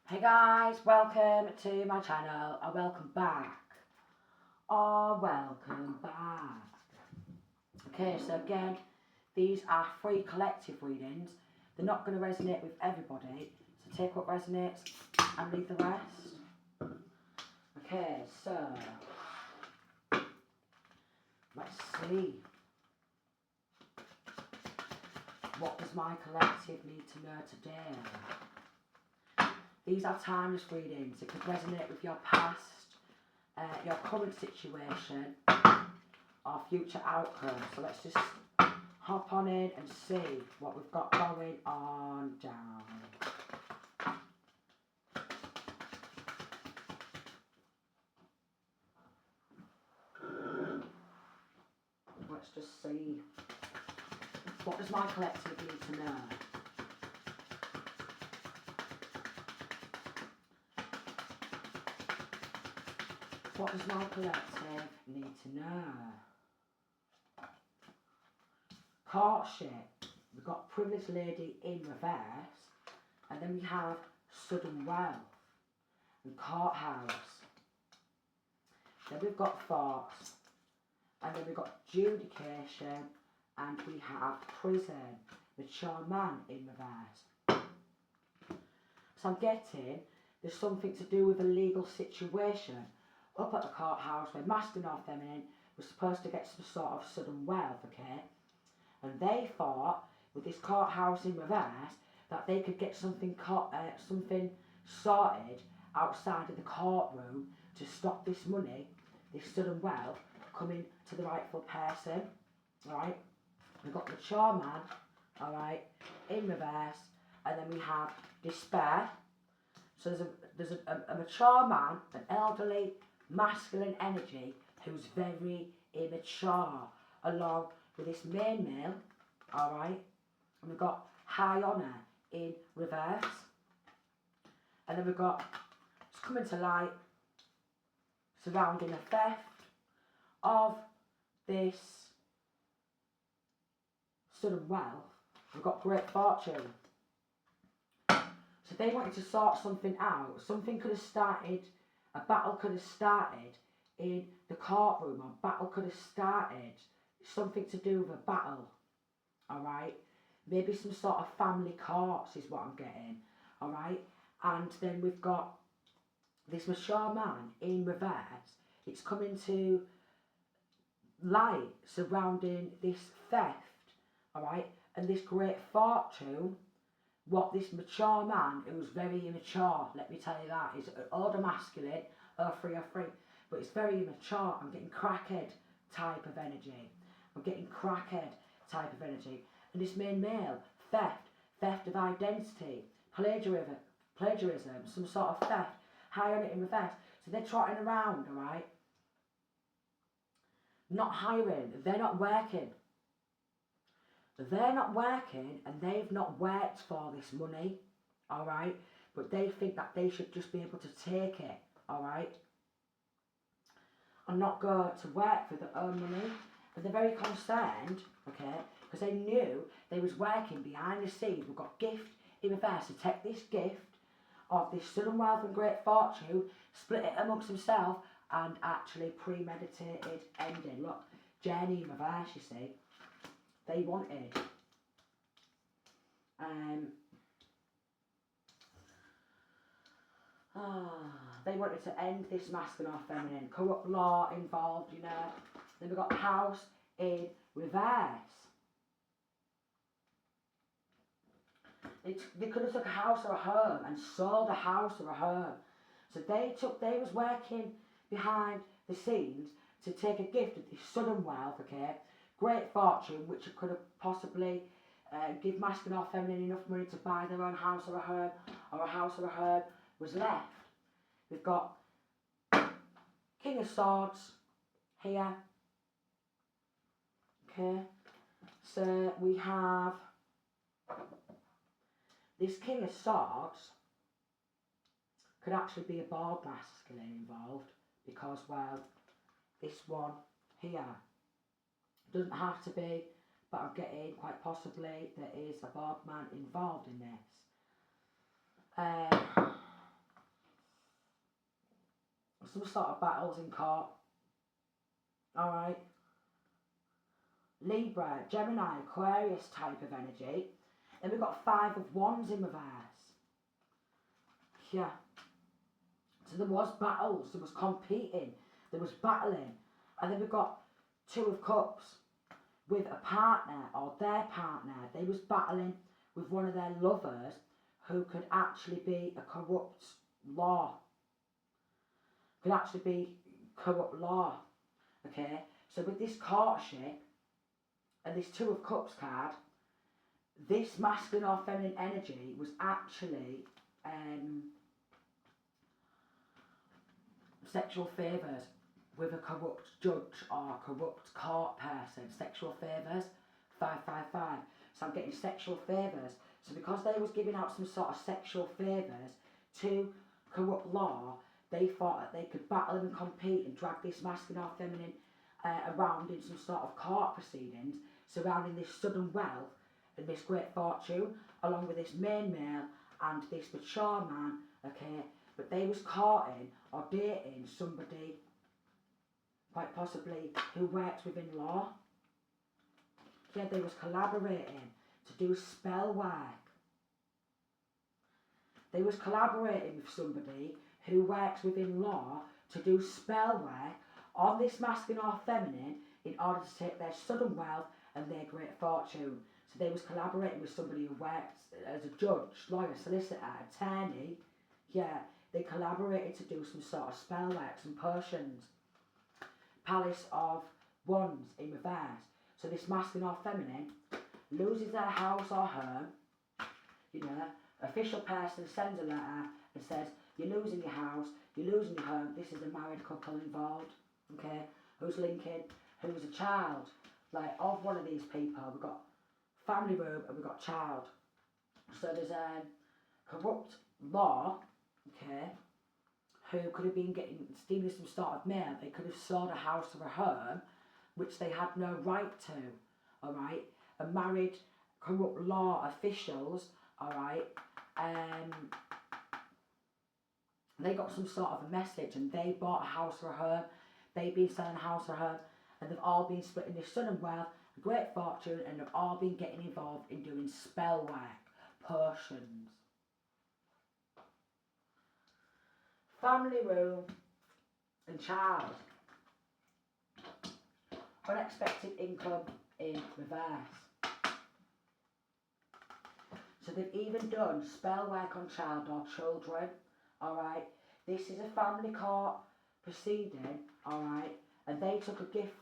Hey guys, welcome to my channel, or welcome back. Okay, so again, these are free collective readings. They're not going to resonate with everybody, so take what resonates and leave the rest. Okay, so let's see. What does my collective need to know today? These are timeless readings. It could resonate with your past, your current situation, or future outcomes. So let's just hop on in and see what we've got going on down. Let's just see. What does my collective need to know? What does my collective need to know? Courtship. We've got privileged lady in reverse. And then we have sudden wealth and courthouse. Then we've got thoughts. And then we've got adjudication. And we have prison. Mature man in reverse. So I'm getting there's something to do with a legal situation. Up at the courthouse where masculine or feminine was supposed to get some sort of sudden wealth, okay? And they thought, with this courthouse in reverse, that they could get something sorted outside of the courtroom to stop this money, this sudden wealth, coming to the rightful person, right? We've got mature man, alright, in reverse, and then we have despair. So there's a mature man, an elderly, masculine energy who's very immature, along with this main male, alright, and we've got high honour in reverse, and then we've got, it's coming to light, surrounding a theft of this sudden wealth. We've got great fortune. So they wanted to sort something out. Something could have started, a battle could have started in the courtroom, or a battle could have started, something to do with a battle, alright? Maybe some sort of family courts is what I'm getting, alright? And then we've got this mature man in reverse. It's coming to light surrounding this theft, alright? And this great fortune, what this mature man, who's very immature, let me tell you that, is older masculine, or free, but it's very immature. I'm getting crackhead type of energy. I'm getting crackhead type of energy. And this main male, theft of identity, plagiarism, some sort of theft, high on it in reverse. So they're trotting around, alright? Not hiring, they're not working. They're not working, and they've not worked for this money, alright? But they think that they should just be able to take it, alright? And not go to work for their own money. But they're very concerned, okay? Because they knew they was working behind the scenes. We've got gift in reverse. To take this gift of this sudden wealth and great fortune, split it amongst themselves, and actually premeditated ending. Look, journey in reverse, you see. They wanted they wanted to end this masculine or feminine, corrupt law involved, you know. Then we've got house in reverse. They could have took a house or a home and sold a house or a home. So they was working behind the scenes to take a gift of this sudden wealth, okay, great fortune, which could have possibly give masculine or feminine enough money to buy their own house or a home, or a house or a home, was left. We've got King of Swords here, okay, so we have this King of Swords could actually be a bald masculine involved, because, well, this one here doesn't have to be, but I'm getting quite possibly there is a bald man involved in this. some sort of battles in court. Alright. Libra, Gemini, Aquarius type of energy. Then we've got 5 of Wands in reverse. Yeah. So there was battles, there was competing, there was battling. And then we've got 2 of Cups with a partner or their partner. They was battling with one of their lovers who could actually be a corrupt law. Could actually be corrupt law. Okay, so with this courtship and this 2 of Cups card, this masculine or feminine energy was actually sexual favours with a corrupt judge or corrupt court person. Sexual favours, 555. So I'm getting sexual favours. So because they was giving out some sort of sexual favours to corrupt law, they thought that they could battle and compete and drag this masculine or feminine around in some sort of court proceedings surrounding this sudden wealth and this great fortune, along with this main male and this mature man, okay? But they was courting or dating somebody, quite possibly, who works within law. Yeah, they was collaborating to do spell work. They was collaborating with somebody who works within law to do spell work on this masculine or feminine in order to take their sudden wealth and their great fortune. So they was collaborating with somebody who works as a judge, lawyer, solicitor, attorney. Yeah, they collaborated to do some sort of spell work, some potions. Palace of Wands in reverse. So this masculine or feminine loses their house or home. You know, official person sends a letter and says, you're losing your house, you're losing your home. This is a married couple involved. Okay, who's linking, who's a child, like of one of these people. We've got family room and we've got child. So there's a corrupt law, okay, who could have been stealing some sort of mail. They could have sold a house or a home, which they had no right to, alright. And married corrupt law officials, alright, they got some sort of a message and they bought a house or a home. They've been selling a house or a home and they've all been splitting this sudden wealth, a great fortune, and they've all been getting involved in doing spell work, potions. Family room and child. Unexpected income in reverse. So they've even done spell work on child or children, alright. This is a family court proceeding, alright, and they took a gift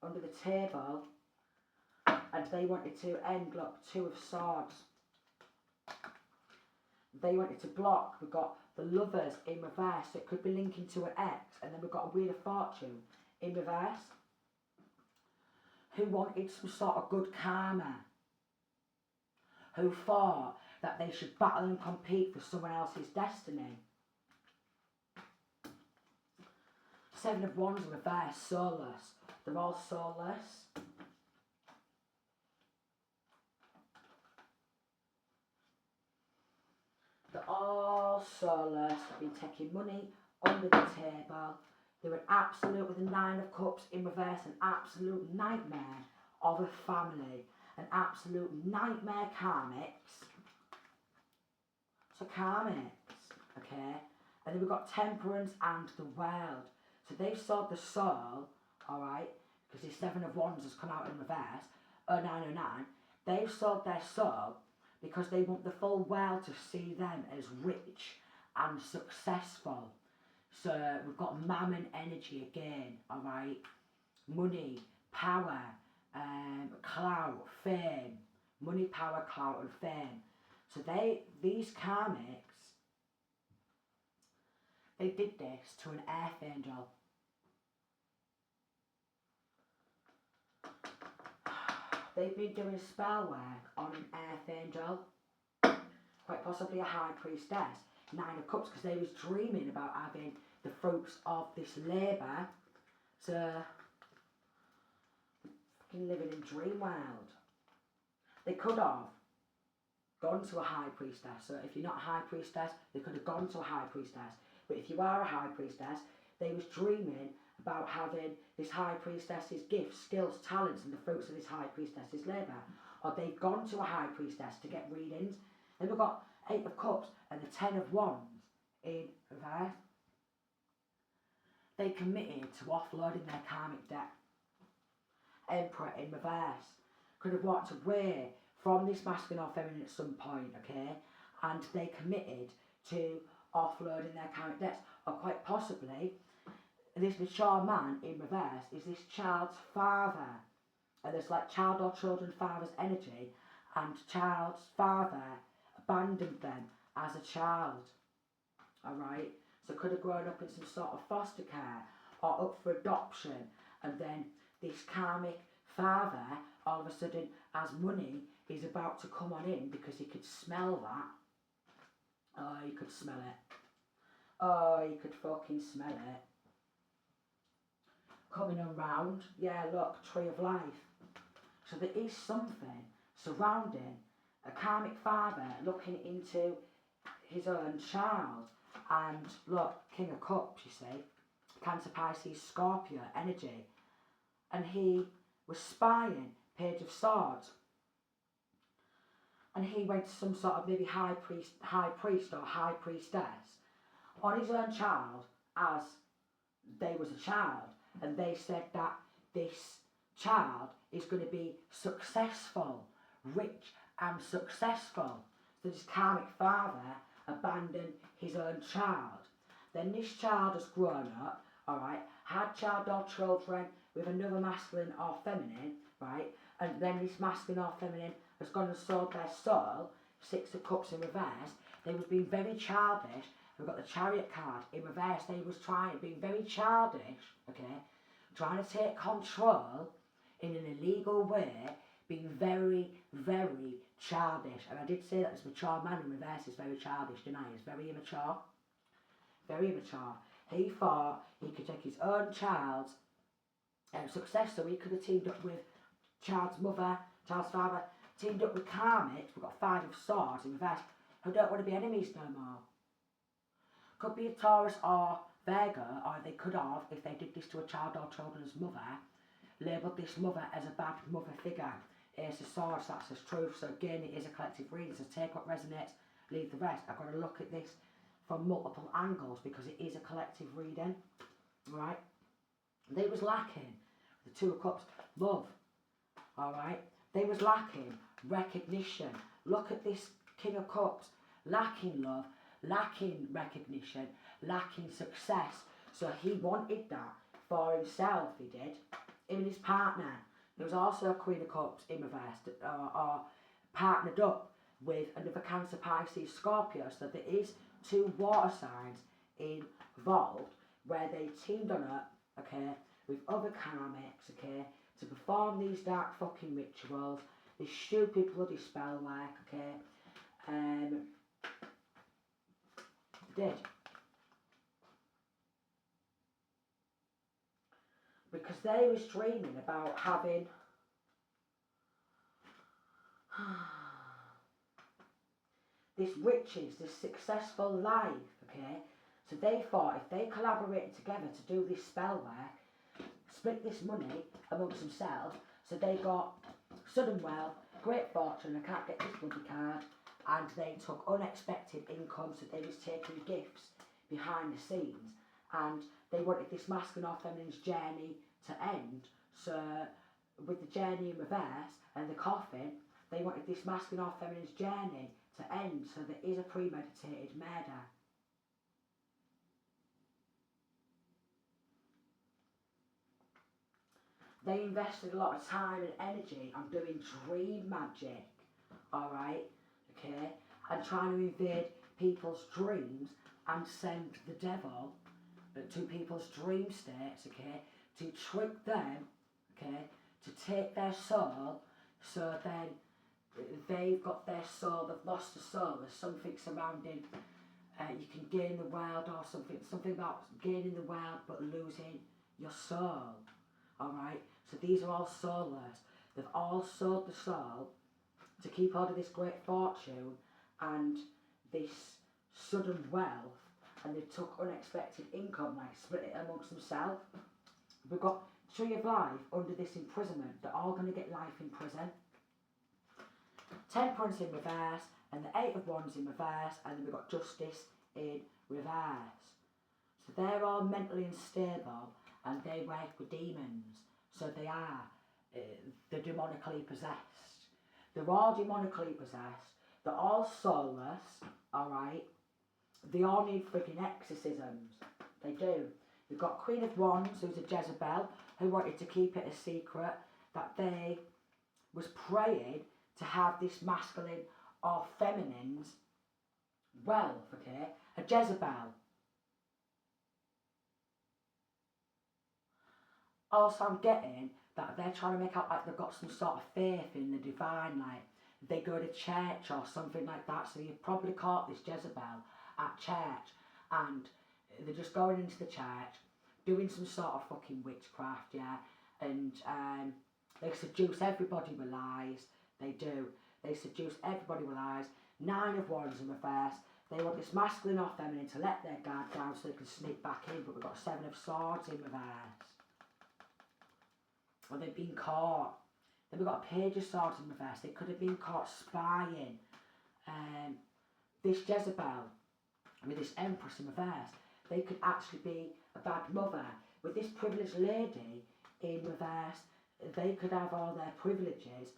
under the table and they wanted to end, look, 2 of Swords. They wanted to block. We've got the Lovers in reverse, so it could be linking to an ex, and then we've got a Wheel of Fortune in reverse, who wanted some sort of good karma, who thought that they should battle and compete for someone else's destiny. 7 of Wands in reverse, soulless. They're all soulless. They're all soulless. They've been taking money under the table. They're an absolute, with the 9 of Cups in reverse, an absolute nightmare of a family. An absolute nightmare karmics. So karmics, okay? And then we've got Temperance and the World. So they've sold the soul, alright, because the 7 of Wands has come out in reverse, 0909. They've sold their soul because they want the full world to see them as rich and successful. So we've got mammon energy again, alright? Money, power, clout, fame. Money, power, clout and fame. So these karmics, they did this to an archangel. They've been doing spell work on an archangel, quite possibly a high priestess, 9 of Cups, because they was dreaming about having the fruits of this labour. So, fucking living in dream world. They could have gone to a high priestess. So if you're not a high priestess, they could have gone to a high priestess. But if you are a high priestess, they was dreaming about having this high priestess's gifts, skills, talents, and the fruits of this high priestess's labour. Or they've gone to a high priestess to get readings. Then we've got 8 of Cups and the 10 of Wands in reverse. They committed to offloading their karmic debt. Emperor in reverse. Could have walked away from this masculine or feminine at some point, okay? And they committed to offloading their karmic debts. Or quite possibly, this mature man in reverse is this child's father. And there's like child or children father's energy, and child's father abandoned them as a child. Alright? So could have grown up in some sort of foster care or up for adoption, and then this karmic father all of a sudden has money, he's about to come on in because he could smell that. Oh, he could smell it. Oh, he could fucking smell it. Coming around, yeah, look, tree of life. So there is something surrounding a karmic father looking into his own child. And look, King of Cups, you see, Cancer, Pisces, Scorpio energy. And he was spying, Page of Swords. And he went to some sort of maybe high priest or high priestess on his own child as they was a child. And they said that this child is going to be successful, rich and successful. So this karmic father abandoned his own child. Then this child has grown up, alright, had child or children with another masculine or feminine, right, and then this masculine or feminine has gone and sold their soul, 6 of Cups in reverse. They was being very childish. We've got the Chariot card in reverse. They was being very childish, okay, trying to take control in an illegal way, being very, very childish. And I did say that this mature man in reverse is very childish, didn't I? He's very immature. Very immature. He thought he could take his own child's success, so he could have teamed up with child's mother, child's father, teamed up with karmics. We've got 5 of Swords in reverse, who don't want to be enemies no more. Could be a Taurus or Virgo, or they could have, if they did this to a child or children's mother, labelled this mother as a bad mother figure. Ace of Swords, that says truth. So again, it is a collective reading, so take what resonates, leave the rest. I've got to look at this from multiple angles because it is a collective reading, right? They was lacking the 2 of Cups, love, alright? They was lacking recognition. Look at this King of Cups, lacking love, lacking recognition, lacking success. So he wanted that for himself, he did. Him and his partner. There was also a Queen of Cups in reverse, or partnered up with another Cancer, Pisces, Scorpio. So there is 2 water signs involved where they teamed on up, okay, with other karmics, okay, to perform these dark fucking rituals, this stupid bloody spell work, okay. They did. Because they was dreaming about having this riches, this successful life, okay? So they thought if they collaborated together to do this spell work, split this money amongst themselves, so they got sudden wealth, great fortune, I can't get this bloody card, and they took unexpected income, so they was taking gifts behind the scenes, and they wanted this masculine or feminine's journey to end. So with the journey in reverse and the coffin, they wanted this masculine or feminine's journey to end, so there is a premeditated murder. They invested a lot of time and energy on doing dream magic, alright, okay, and trying to invade people's dreams and send the devil to people's dream states, okay, to trick them, okay, to take their soul, so then they've got their soul, they've lost the soul, there's something surrounding, you can gain the world or something about gaining the world but losing your soul, alright, so these are all soulless. They've all sold the soul to keep hold of this great fortune and this sudden wealth, and they took unexpected income, like split it amongst themselves. We've got Tree of Life under this imprisonment. They're all going to get life in prison. Temperance in reverse, and the Eight of Wands in reverse, and then we've got Justice in reverse. So they're all mentally unstable, and they work with demons. So they are, they're demonically possessed. They're all demonically possessed. They're all soulless, alright? They all need freaking exorcisms. They do. We've got Queen of Wands, who's a Jezebel, who wanted to keep it a secret, that they was praying to have this masculine or feminine's wealth, okay? A Jezebel. Also, I'm getting that they're trying to make out like they've got some sort of faith in the divine, like they go to church or something like that. So you've probably caught this Jezebel at church, and they're just going into the church, doing some sort of fucking witchcraft, yeah, and they seduce everybody with lies. They do. They seduce everybody with lies. Nine of Wands in reverse. They want this masculine or feminine to let their guard down so they can sneak back in, but we've got Seven of Swords in reverse. Or they've been caught. Then we've got a Page of Swords in reverse. They could have been caught spying. This Jezebel with this Empress in reverse, they could actually be a bad mother. With this privileged lady in reverse, they could have all their privileges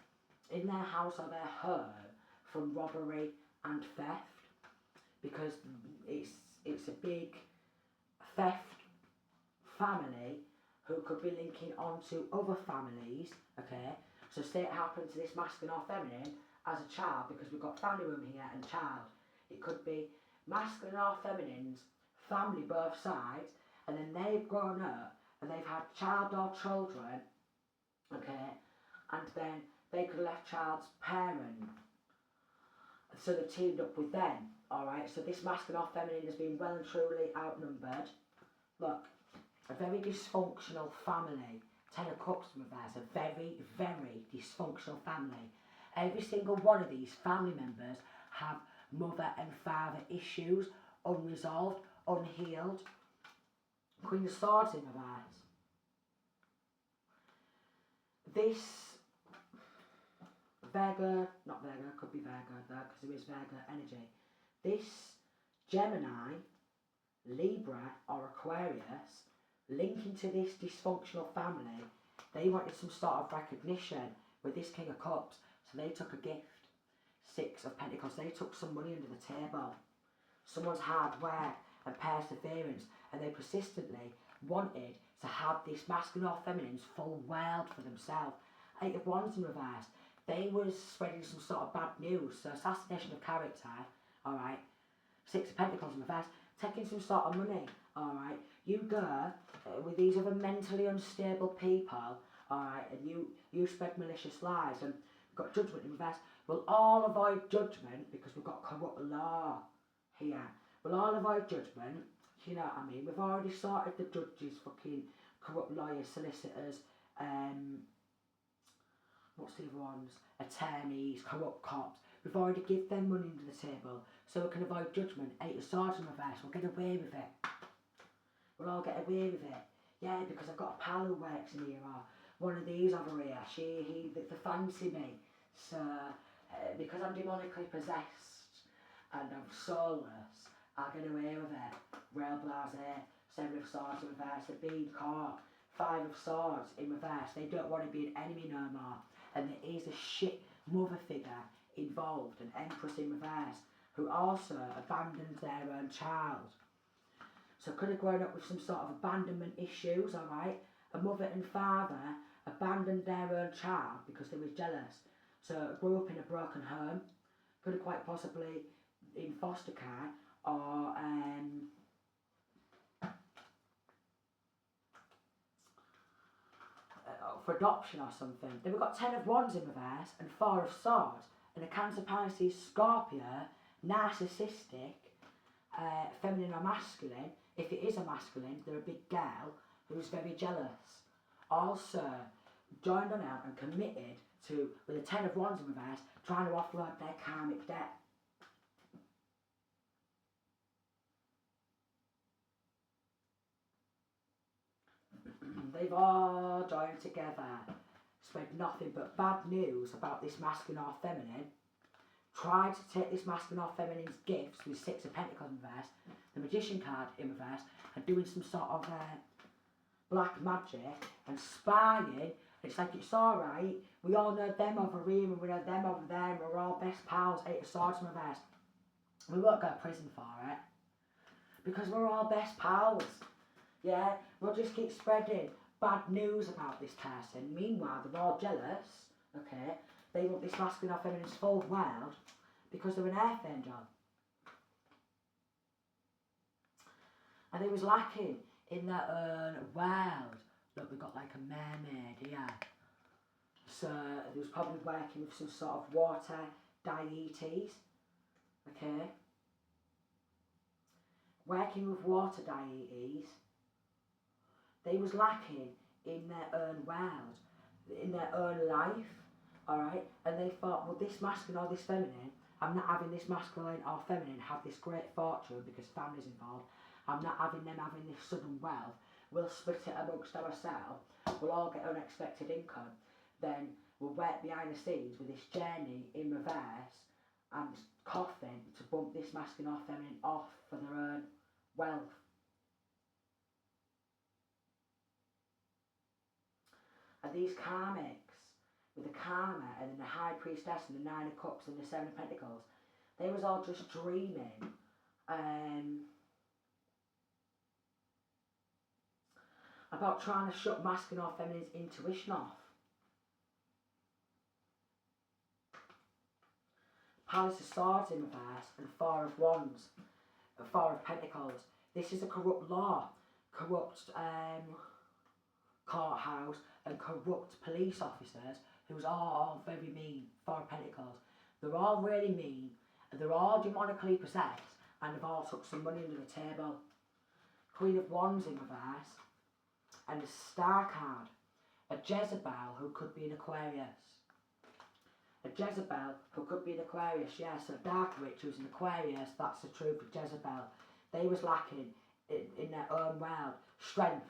in their house or their home from robbery and theft, because it's a big theft family who could be linking onto other families, okay? So say it happened to this masculine or feminine as a child, because we've got family room here and child. It could be masculine or feminine's family both sides, and then they've grown up and they've had child or children, okay? And then they could have left child's parent. So they've teamed up with them, alright? So this masculine or feminine has been well and truly outnumbered. Look, a very dysfunctional family. Ten of Cups in reverse, a very, very dysfunctional family. Every single one of these family members have mother and father issues, unresolved, unhealed. Queen of Swords in reverse. This Virgo, not Virgo, could be Virgo though, because there is Virgo energy. This Gemini, Libra or Aquarius, linking to this dysfunctional family, they wanted some sort of recognition with this King of Cups, so they took a gift. Six of Pentacles, they took some money under the table. Someone's hard work and perseverance, and they persistently wanted to have this masculine or feminine's full world for themselves. Eight of Wands in reverse, they was spreading some sort of bad news, so assassination of character, alright. Six of Pentacles in reverse, taking some sort of money, alright. You go with these other mentally unstable people, alright, and you spread malicious lies, and we've got Judgment in reverse. We'll all avoid judgment because we've got corrupt law here. We'll all avoid judgment, you know what I mean? We've already sorted the judges, fucking corrupt lawyers, solicitors, what's the other ones? Attorneys, corrupt cops. We've already give them money under the table so we can avoid judgment. Eight of Swords in reverse, we'll get away with it. We'll all get away with it. Yeah, because I've got a pal who works in here, or one of these over here, they fancy me. So, because I'm demonically possessed and I'm soulless, I'll get away with it. Real blasé. Seven of Swords in reverse, they're being caught. Five of Swords in reverse, they don't want to be an enemy no more. And there is a shit mother figure involved, an Empress in reverse, who also abandoned their own child. So could have grown up with some sort of abandonment issues, alright? A mother and father abandoned their own child because they was jealous. So grew up in a broken home, could have quite possibly in foster care or for adoption or something. Then we've got Ten of Wands in reverse and Four of Swords, and a Cancer, Pisces, Scorpio, narcissistic, feminine or masculine. If it is a masculine, they're a big girl who's very jealous. Also joined on out and committed to, with a Ten of Wands in reverse, trying to offload their karmic debt. They've all joined together, spread nothing but bad news about this masculine or feminine, tried to take this masculine or feminine's gifts with Six of Pentacles in reverse, the Magician card in reverse, and doing some sort of black magic and spying. It's like, it's alright, we all know them over here and we know them over there and we're all best pals. Eight of Swords in reverse. We won't go to prison for it, because we're all best pals. Yeah, we'll just keep spreading bad news about this person. Meanwhile, they're all jealous, okay? They want this masculine or feminine's full world because they're an earth angel. And they was lacking in their own world. Look, we've got like a mermaid here. So they was probably working with some sort of water deities, okay? Working with water deities, they was lacking in their own world, in their own life, alright? And they thought, well, this masculine or this feminine, I'm not having this masculine or feminine have this great fortune because family's involved. I'm not having them having this sudden wealth. We'll split it amongst ourselves. We'll all get unexpected income. Then we'll work behind the scenes with this journey in reverse and coughing to bump this masculine or feminine off for their own wealth. And these karmics, with the karma and then the High Priestess and the Nine of Cups and the Seven of Pentacles, they was all just dreaming about trying to shut masculine or feminine's intuition off. Palace of Swords in reverse and Four of Wands, Four of Pentacles. This is a corrupt law, corrupt courthouse and corrupt police officers who's all very mean. Four of Pentacles. They're all really mean, and they're all demonically possessed, and they've all took some money under the table. Queen of Wands in reverse, and the Star card, a Jezebel who could be an Aquarius. A Jezebel who could be an Aquarius, yes, a dark witch who's an Aquarius, that's the truth of Jezebel. They was lacking in their own world strength,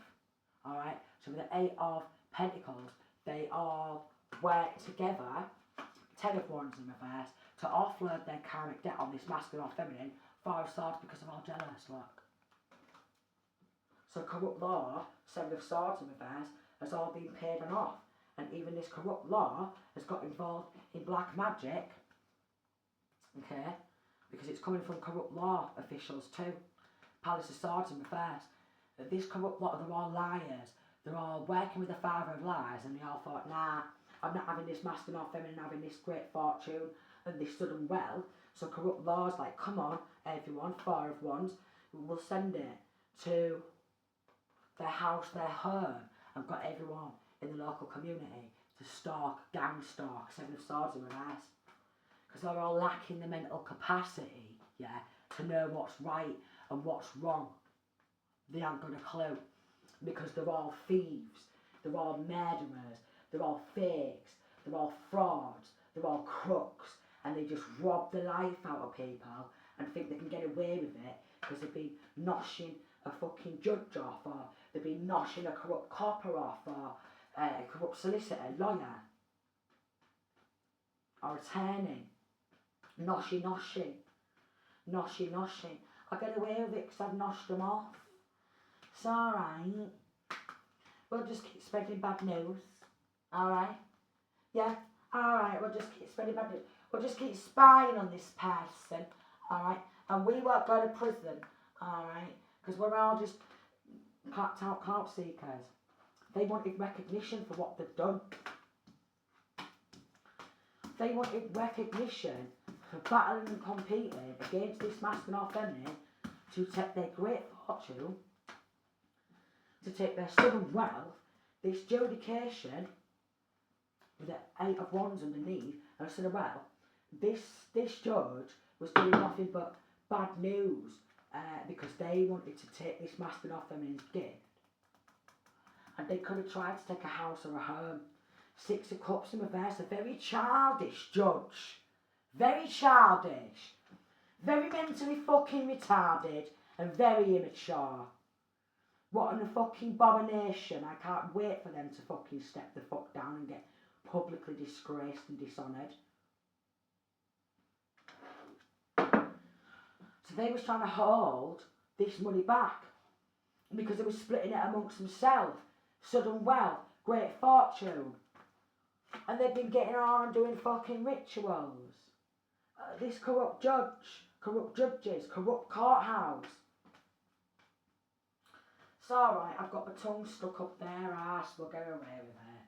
alright? So with the Eight of Pentacles, they all work together, Ten of Wands in reverse, to offload their karmic debt on this masculine or feminine. Four of Swords because they're all jealous, look. So corrupt law, Seven of Swords in reverse, has all been paid and off. And even this corrupt law has got involved in black magic, okay, because it's coming from corrupt law officials too. Palace of Swords in reverse. This corrupt law, they're all liars. They're all working with the father of lies, and they all thought, nah, I'm not having this masculine or feminine having this great fortune and this sudden wealth. So corrupt law's like, come on, everyone, Four of Wands, we'll send it to their house, their home, and got everyone in the local community to stalk, gang stalk, Seven of Swords in reverse. Because they're all lacking the mental capacity, yeah, to know what's right and what's wrong. They haven't got a clue. Because they're all thieves, they're all murderers, they're all fakes, they're all frauds, they're all crooks, and they just rob the life out of people and think they can get away with it because they've been noshing a fucking judge off, or they've been noshing a corrupt copper off, or a corrupt solicitor, lawyer, or attorney. Noshy. I get away with it because I've noshed them off. It's alright. We'll just keep spreading bad news. Alright? Yeah? Alright, we'll just keep spreading bad news. We'll just keep spying on this person. Alright? And we won't go to prison. Alright? Because we're all just clapped out clout seekers. They wanted recognition for what they've done. They wanted recognition for battling and competing against this masculine or feminine to take their great fortune, to take their sudden wealth, this judication with the Eight of Wands underneath, and I said, well, this judge was doing nothing but bad news because they wanted to take this masculine or feminine's gift, and they could have tried to take a house or a home. Six of Cups in reverse, a very childish judge, very childish, very mentally fucking retarded, and very immature. What an fucking abomination. I can't wait for them to fucking step the fuck down and get publicly disgraced and dishonoured. So they was trying to hold this money back because they were splitting it amongst themselves. Sudden wealth, great fortune. And they've been getting on and doing fucking rituals. This corrupt judges, corrupt courthouse. It's alright, I've got my tongue stuck up their arse, we'll get away with it.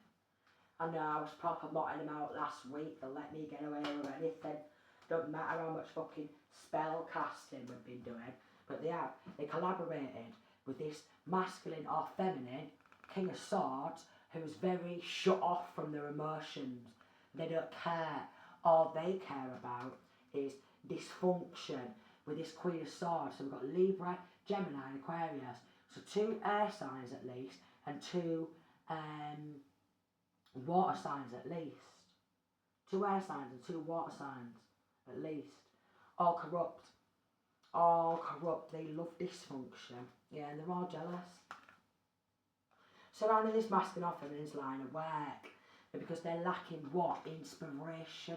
I know, I was proper motting them out last week, they'll let me get away with anything. Don't matter how much fucking spell casting we've been doing, but they have. They collaborated with this masculine or feminine King of Swords who's very shut off from their emotions. They don't care. All they care about is dysfunction with this Queen of Swords. So we've got Libra, Gemini and Aquarius. So 2 air signs at least and 2 water signs at least. 2 air signs and 2 water signs at least. All corrupt. All corrupt. They love dysfunction. Yeah, and they're all jealous. Surrounding this masculine or feminine's line of work. Because they're lacking what? Inspiration.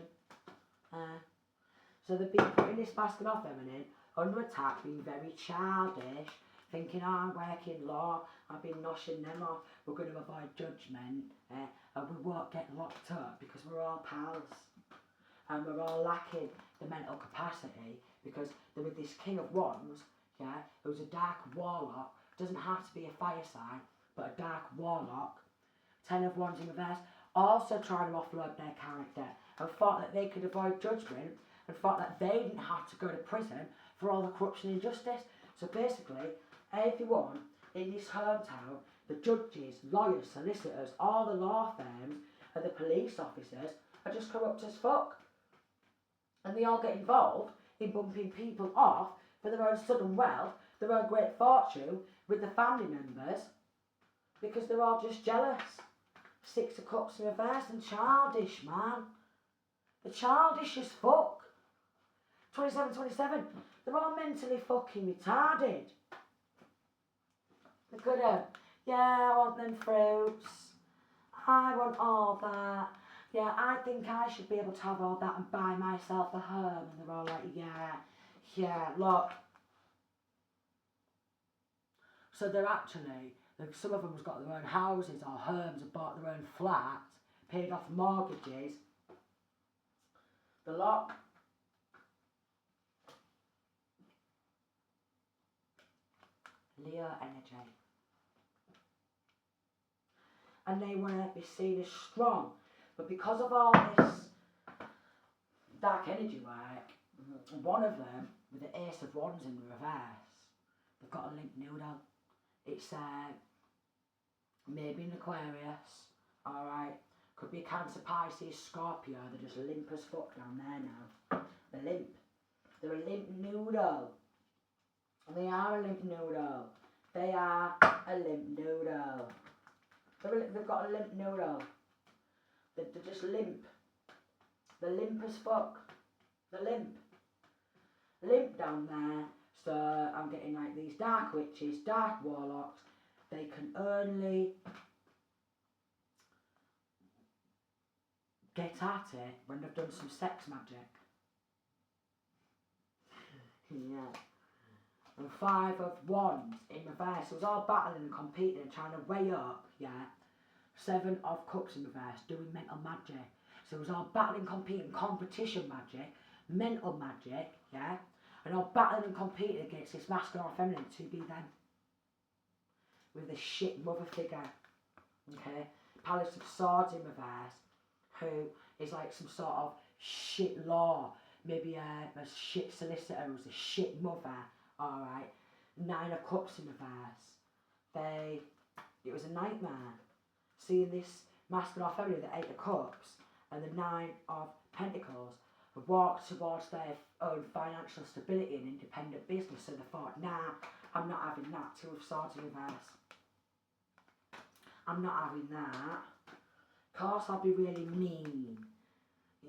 So they've been putting this masculine or feminine under attack, being very childish, thinking, I'm working law, I've been noshing them off, we're going to avoid judgment, and we won't get locked up because we're all pals. And we're all lacking the mental capacity because they're with this King of Wands, yeah, who's a dark warlock, doesn't have to be a fire sign, but a dark warlock. 10 of Wands in reverse, also trying to offload their character and thought that they could avoid judgment and thought that they didn't have to go to prison for all the corruption and injustice. So basically, everyone in this hometown, the judges, lawyers, solicitors, all the law firms and the police officers are just corrupt as fuck. And they all get involved in bumping people off for their own sudden wealth, their own great fortune with the family members because they're all just jealous. 6 of Cups in reverse and childish, man. They're childish as fuck. 27, they're all mentally fucking retarded. Look at them. Yeah, I want them fruits. I want all that. Yeah, I think I should be able to have all that and buy myself a home. And they're all like, yeah, look. So they're actually, some of them has got their own houses or homes and bought their own flats, paid off mortgages. The lot. Leo energy. And they want to be seen as strong. But because of all this dark energy work, one of them, with the Ace of Wands in reverse, they've got a limp noodle. It's maybe an Aquarius, alright. Could be a Cancer, Pisces, Scorpio. They're just limp as fuck down there now. They're limp. They're a limp noodle. They are a limp noodle. They are a limp noodle. They've got a limp noodle. They're just limp. They're limp as fuck. They're limp. Limp down there. So I'm getting like these dark witches, dark warlocks. They can only get at it when they've done some sex magic. Yeah. And 5 of Wands in reverse. It was all battling and competing and trying to weigh up, yeah. 7 of Cups in reverse, doing mental magic. So it was all battling, competing, competition magic, mental magic, yeah. And all battling and competing against this masculine or feminine to be them. With the shit mother figure, okay. Palace of Swords in reverse, who is like some sort of shit law. Maybe a shit solicitor who's a shit mother. Alright, 9 of Cups in reverse. It was a nightmare. Seeing this masculine or feminine, the 8 of Cups and the 9 of Pentacles walk towards their own financial stability and independent business. So they thought, nah, I'm not having that. 2 of Swords in reverse. I'm not having that. Of course I'll be really mean.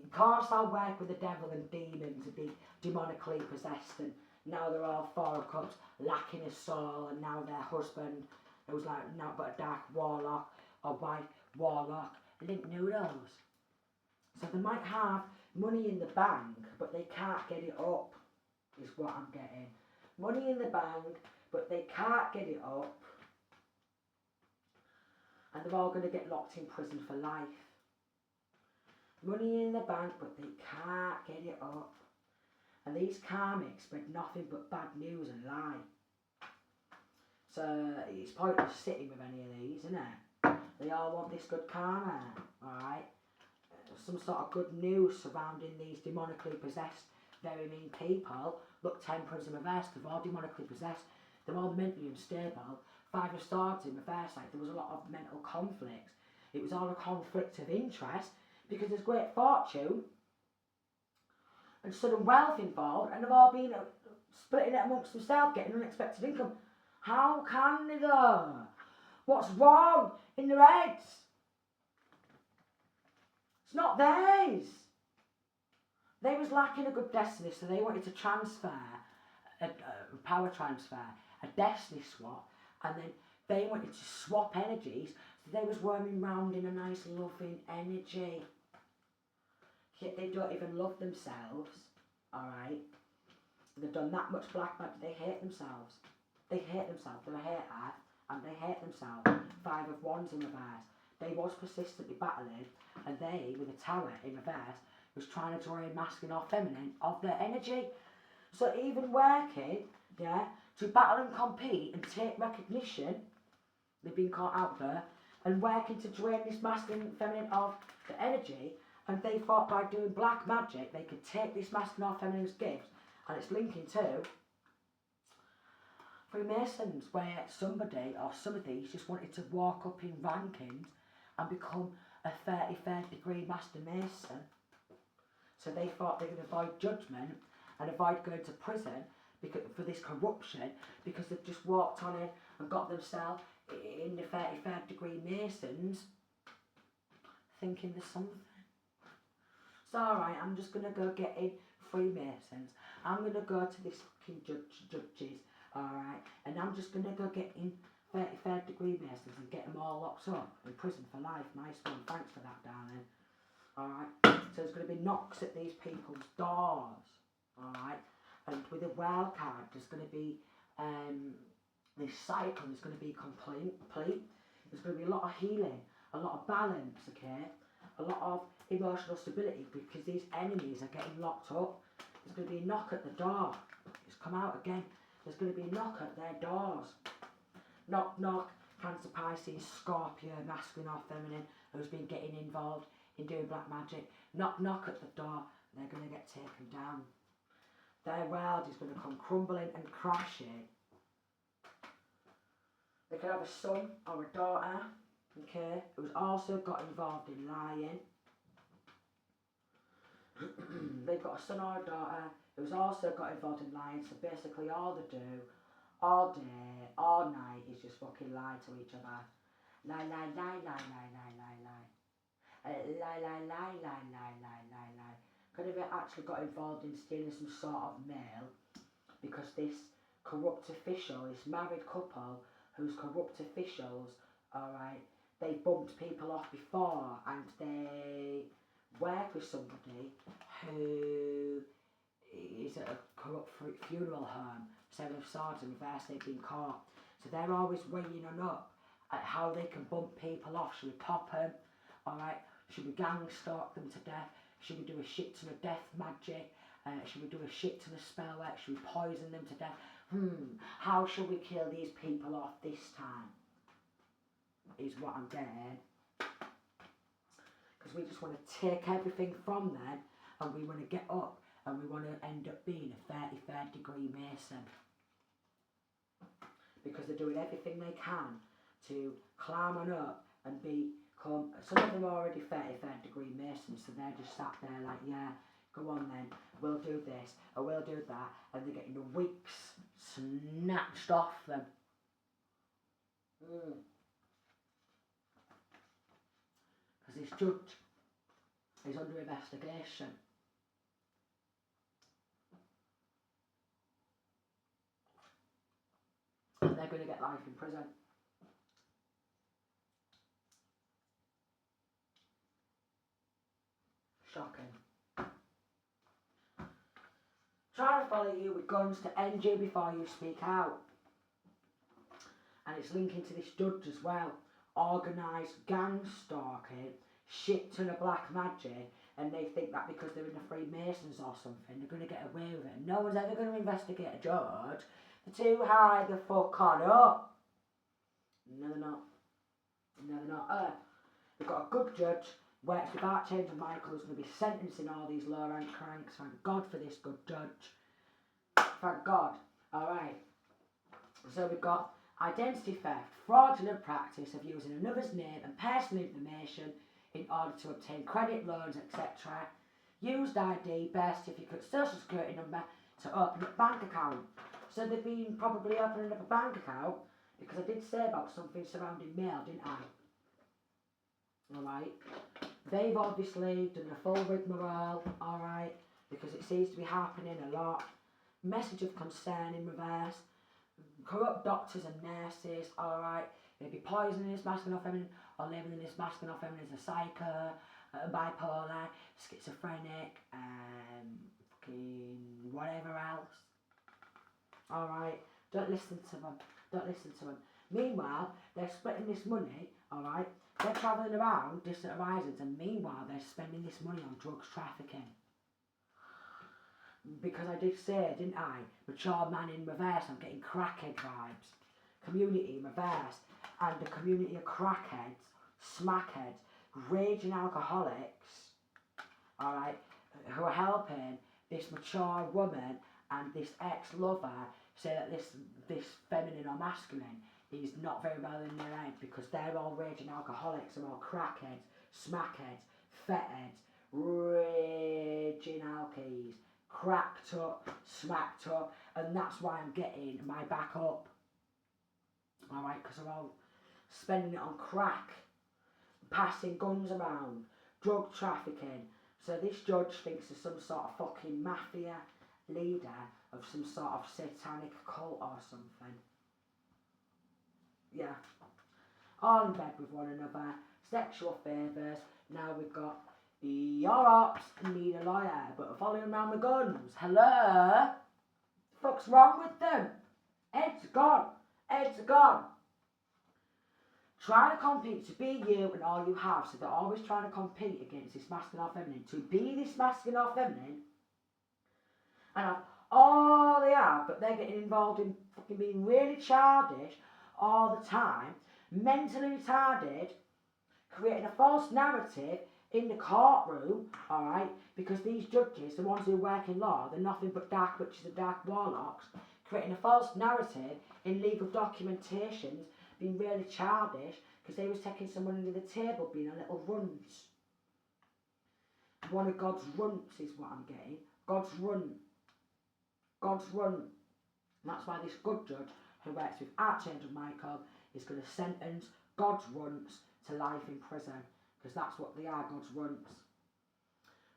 Of course I'll work with the devil and demons and be demonically possessed, and now they're all 4 of Cups, lacking a soul, and now their husband It was like not but a dark warlock or white warlock, link noodles. So they might have money in the bank, but they can't get it up, is what I'm getting. Money in the bank, but they can't get it up. And they're all going to get locked in prison for life. Money in the bank, but they can't get it up. And these karmics spread nothing but bad news and lie. So it's pointless sitting with any of these, isn't it? They all want this good karma, alright? Some sort of good news surrounding these demonically possessed, very mean people. Look, temperance in reverse, they're all demonically possessed. They're all mentally unstable. Five of Swords in reverse, like there was a lot of mental conflicts. It was all a conflict of interest because there's great fortune and sudden wealth involved, and they've all been splitting it amongst themselves, getting unexpected income. How can they though? What's wrong in their heads? It's not theirs. They was lacking a good destiny, so they wanted to transfer, a power transfer, a destiny swap, and then they wanted to swap energies, so they was worming round in a nice loving energy. Yet they don't even love themselves, alright? They've done that much black magic, they hate themselves. They hate themselves, they're a hater, and they hate themselves. Five of Wands in reverse. They was persistently battling, and they, with a tower in reverse, was trying to draw in masculine or feminine of their energy. So even working, yeah, to battle and compete and take recognition, they've been caught out there, and working to drain this masculine and feminine of the energy, and they thought by doing black magic they could take this masculine or feminine's gifts, and it's linking to Freemasons, where somebody or some of these just wanted to walk up in rankings and become a 33rd degree Master Mason. So they thought they could avoid judgment and avoid going to prison because, for this corruption, because they've just walked on it and got themselves in the 33rd degree Masons, thinking there's something. It's alright, I'm just going to go get in Freemasons. I'm going to go to this fucking judges, alright, and I'm just going to go get in 33rd degree Masons and get them all locked up in prison for life. Nice one, thanks for that, darling. Alright, so there's going to be knocks at these people's doors, alright, and with a wild card there's going to be this cycle is going to be complete. There's going to be a lot of healing, a lot of balance, okay, a lot of emotional stability because these enemies are getting locked up. There's going to be a knock at the door. It's come out again. There's going to be a knock at their doors. Knock, knock, Cancer, Pisces, Scorpio, masculine or feminine, who's been getting involved in doing black magic. Knock, knock at the door. They're going to get taken down. Their world is going to come crumbling and crashing. They could have a son or a daughter, okay, who's also got involved in lying. They've got a son or a daughter who's also got involved in lying, so basically all they do, all day, all night, is just fucking lie to each other. Lie, lie, lie, lie, lie, lie, lie, lie. Lie, lie, lie, lie, lie, lie, lie, lie. Could have actually got involved in stealing some sort of mail, because this corrupt official, this married couple, who's corrupt officials, alright, they bumped people off before, and they work with somebody who is at a corrupt funeral home. Seven of Swords in reverse, they've been caught. So they're always weighing on up at how they can bump people off. Should we pop them? Alright, should we gang stalk them to death? Should we do a shit ton of death magic? Should we do a shit ton of spell work? Should we poison them to death? How shall we kill these people off this time? Is what I'm getting. Because we just want to take everything from them, and we want to get up, and we want to end up being a 33rd degree Mason. Because they're doing everything they can to climb on up and become, some of them are already 33rd degree Masons, so they're just sat there like, yeah, go on then, we'll do this, or we'll do that, and they're getting the weeks snatched off them. Because this judge is under investigation. And they're going to get life in prison. Shocking. Trying to follow you with guns to end you before you speak out. And it's linking to this judge as well. Organised gang stalking, shit ton of black magic, and they think that because they're in the Freemasons or something, they're going to get away with it. No one's ever going to investigate a judge. They're too high the fuck on up. No, they're not. No, they're not. We've got a good judge, works with Archangel Michael, who's going to be sentencing all these low-rank cranks. Thank God for this good judge. Thank God. Alright. So we've got identity theft, fraudulent practice of using another's name and personal information in order to obtain credit, loans, etc. Used ID, birth certificate, social security number to open a bank account. So they've been probably opening up a bank account because I did say about something surrounding mail, didn't I? Alright. They've obviously done the full rigmarole, alright, because it seems to be happening a lot. Message of concern in reverse. Corrupt doctors and nurses, alright. Maybe poisoning this masculine or feminine, or labeling this masculine or feminine as a psycho, bipolar, schizophrenic, fucking whatever else. Alright, don't listen to them. Don't listen to them. Meanwhile, they're splitting this money, alright. They're travelling around distant horizons, and meanwhile they're spending this money on drugs trafficking. Because I did say, didn't I? Mature man in reverse, I'm getting crackhead vibes. Community in reverse. And the community of crackheads, smackheads, raging alcoholics, alright, who are helping this mature woman and this ex-lover say that this feminine or masculine is not very well in their head because they're all raging alcoholics and all crackheads, smackheads, fetheads, raging alkies, cracked up, smacked up, and that's why I'm getting my back up. Alright, because they're all spending it on crack, passing guns around, drug trafficking. So this judge thinks there's some sort of fucking mafia leader of some sort of satanic cult or something. Yeah. All in bed with one another, sexual favours. Now we've got your ops need a lawyer, but following around with guns. Hello? Fuck's wrong with them? Heads gone. Heads gone. Trying to compete to be you and all you have, so they're always trying to compete against this masculine or feminine. To be this masculine or feminine, and have all they have, but they're getting involved in fucking being really childish all the time, mentally retarded, creating a false narrative in the courtroom, alright, because these judges, the ones who work in law, they're nothing but dark witches and dark warlocks, creating a false narrative in legal documentations, being really childish, because they was taking someone under the table, being a little runt. One of God's runts is what I'm getting. God's runt. God's runt. And that's why this good judge, who works with Archangel Michael, is going to sentence God's runts to life in prison. Because that's what they are, God's runts.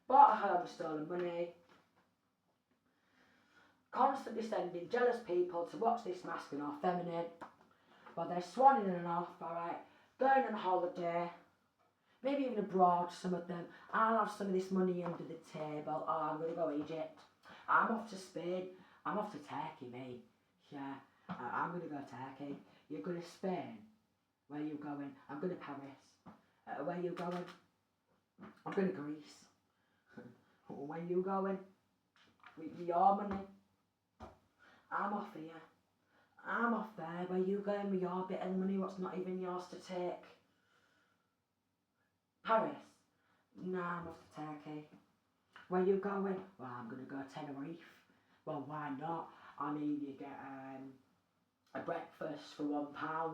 Bought a home with stolen money. Constantly sending jealous people to watch this masculine or feminine. Well, they're swanning and off, alright. Going on holiday. Maybe even abroad, some of them. I'll have some of this money under the table. Oh, I'm going to go Egypt. I'm off to Spain. I'm off to Turkey, mate. Yeah, I'm going to go Turkey. You're going to Spain. Where are you going? I'm going to Paris. Where are you going? I'm going to Greece. Where are you going? With your money. I'm off here. I'm off there. Where you going with your bit of money what's not even yours to take? Paris? Nah, I'm off to Turkey. Where you going? Well, I'm going to go Tenerife. Well, why not? I mean, you get a breakfast for £1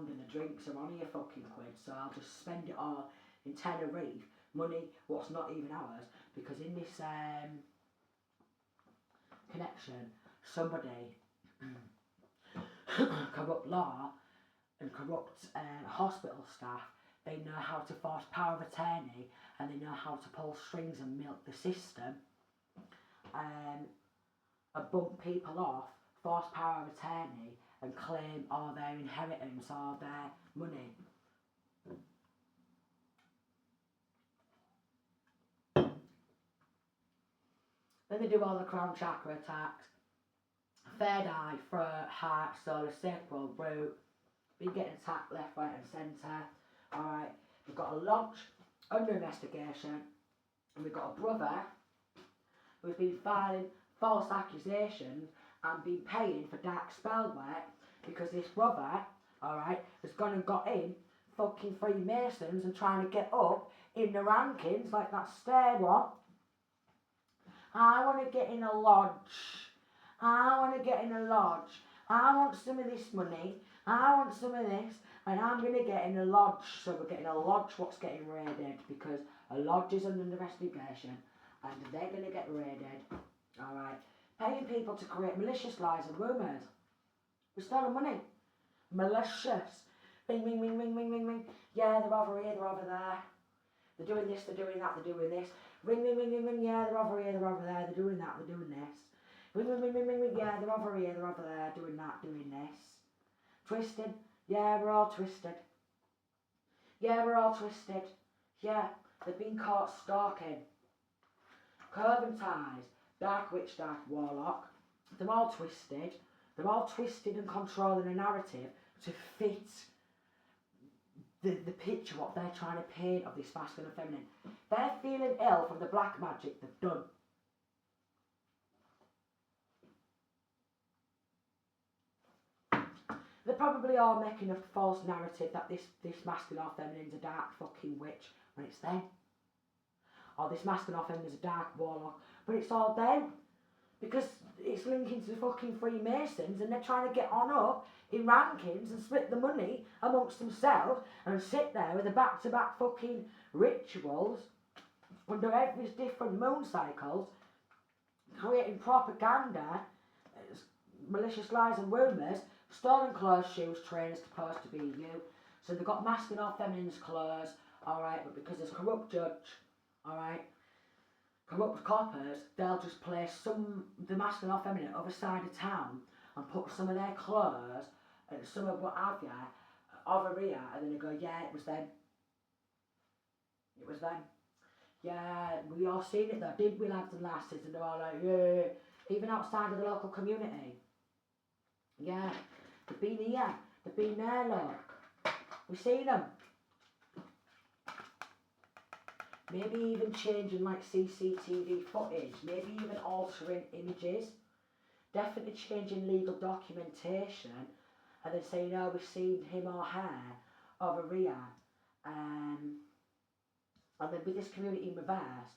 and the drinks are only a fucking quid, so I'll just spend it all in Tenerife. Money, what's not even ours, because in this connection, somebody corrupt law and corrupt hospital staff, they know how to force power of attorney and they know how to pull strings and milk the system and bump people off, force power of attorney and claim all their inheritance, all their money. Then they do all the crown chakra attacks. Third eye, throat, heart, solar, sacral, root. Been getting attacked left, right and centre. Alright, we've got a lodge under investigation. And we've got a brother who's been filing false accusations and been paying for dark spell work because this brother, alright, has gone and got in fucking Freemasons and trying to get up in the rankings like that stair one. I want to get in a lodge. I want to get in a lodge. I want some of this money. I want some of this. And I'm going to get in a lodge. So we're getting a lodge what's getting raided because a lodge is under investigation and they're going to get raided. Alright. Paying people to create malicious lies and rumours. We're stealing money. Malicious. Ring, ring, ring, ring, ring, ring, ring. Yeah, they're over here, they're over there. They're doing this, they're doing that, they're doing this. Ring, ring, ring, ring, ring. Yeah, they're over here, they're over there, they're doing that, they're doing this. Ring, ring, ring, ring, ring, ring. Yeah, they're over here, they're over there, doing that, doing this. Twisted. Yeah, we're all twisted. Yeah, we're all twisted. Yeah, they've been caught stalking. Curving ties. Dark witch, dark warlock. They're all twisted. They're all twisted and controlling a narrative to fit the picture what they're trying to paint of this masculine and feminine. They're feeling ill from the black magic they've done. They're probably all making a false narrative that this masculine or feminine's a dark fucking witch when it's them. Or this masculine or feminine's a dark warlock, but it's all them. Because it's linking to the fucking Freemasons and they're trying to get on up in rankings and split the money amongst themselves and sit there with the back-to-back fucking rituals under every different moon cycles, creating propaganda, malicious lies and rumours, stolen clothes, shoes, trainers supposed to be you. So they've got masculine or feminine's clothes, alright, but because there's corrupt judge, alright, corrupt coppers, they'll just place the masculine or feminine other side of town and put some of their clothes and some of what have you over here, and then they go, yeah, it was them. It was them. Yeah, we all seen it though, did we, lads and lasses? And they're all like, yeah, even outside of the local community. Yeah, they've been here, they've been there, look. We've seen them. Maybe even changing like CCTV footage, maybe even altering images. Definitely changing legal documentation and then saying, oh, we've seen him or her over here. And then with this community in reverse,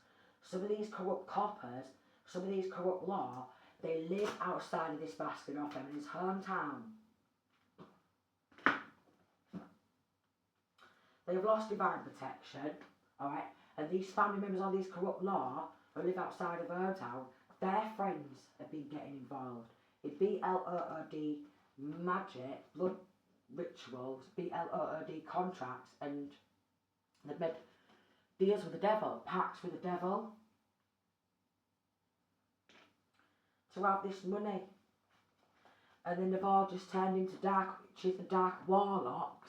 some of these corrupt coppers, some of these corrupt law, they live outside of this masculine or feminine's hometown. They have lost divine protection, alright? And these family members of these corrupt law who live outside of their town, their friends have been getting involved in BLOOD magic, blood rituals, BLOOD contracts, and they've made deals with the devil, pacts with the devil to have this money. And then they've all just turned into dark witches and dark warlocks,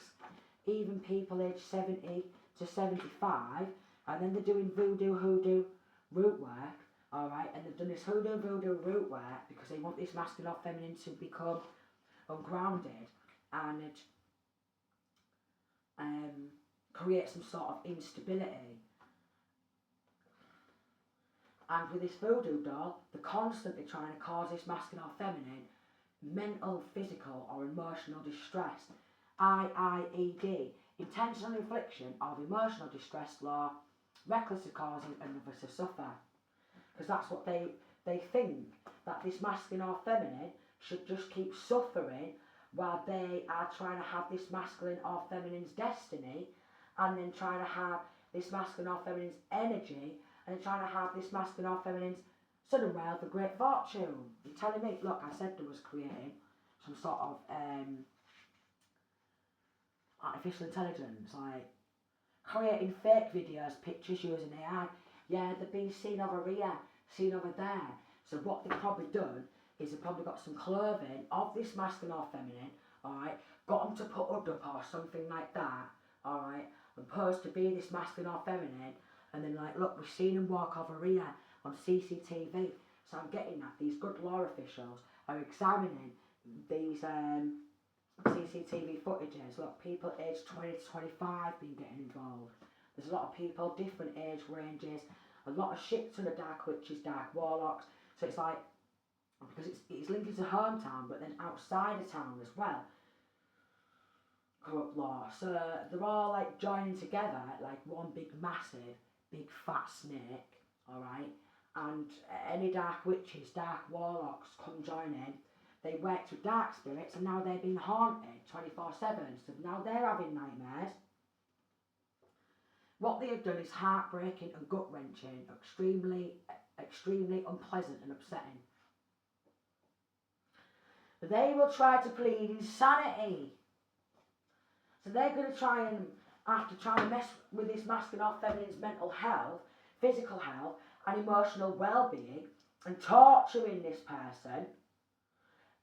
even people aged 70 to 75. And then they're doing voodoo, hoodoo, root work, alright? And they've done this hoodoo, voodoo, root work because they want this masculine or feminine to become ungrounded and create some sort of instability. And with this voodoo doll, they're constantly trying to cause this masculine or feminine mental, physical or emotional distress. IIED, intentional infliction of emotional distress law, recklessly causing another to suffer. Because that's what they think, that this masculine or feminine should just keep suffering while they are trying to have this masculine or feminine's destiny, and then trying to have this masculine or feminine's energy, and then trying to have this masculine or feminine's sudden wealth and great fortune. You're telling me, look, I said there was creating some sort of artificial intelligence, like creating fake videos, pictures using AI. Yeah, they've been seen over here, seen over there. So what they've probably done is they've probably got some clothing of this masculine or feminine, alright, got them to put up or something like that, alright, and pose to be this masculine or feminine, and then like, look, we've seen them walk over here on CCTV. So I'm getting that these good law officials are examining these CCTV footages. Look, people aged 20 to 25 been getting involved. There's a lot of people, different age ranges, a lot of shit to the dark witches, dark warlocks. So it's like, because it's linked to hometown, but then outside of town as well. Corrupt law. So they're all like joining together like one big massive, big fat snake, alright? And any dark witches, dark warlocks come join in. They worked with dark spirits and now they're being haunted 24/7. So now they're having nightmares. What they have done is heartbreaking and gut-wrenching, extremely unpleasant and upsetting. They will try to plead insanity. So they're going to try and, after trying to mess with this masculine or feminine's mental health, physical health and emotional well-being, and torturing this person,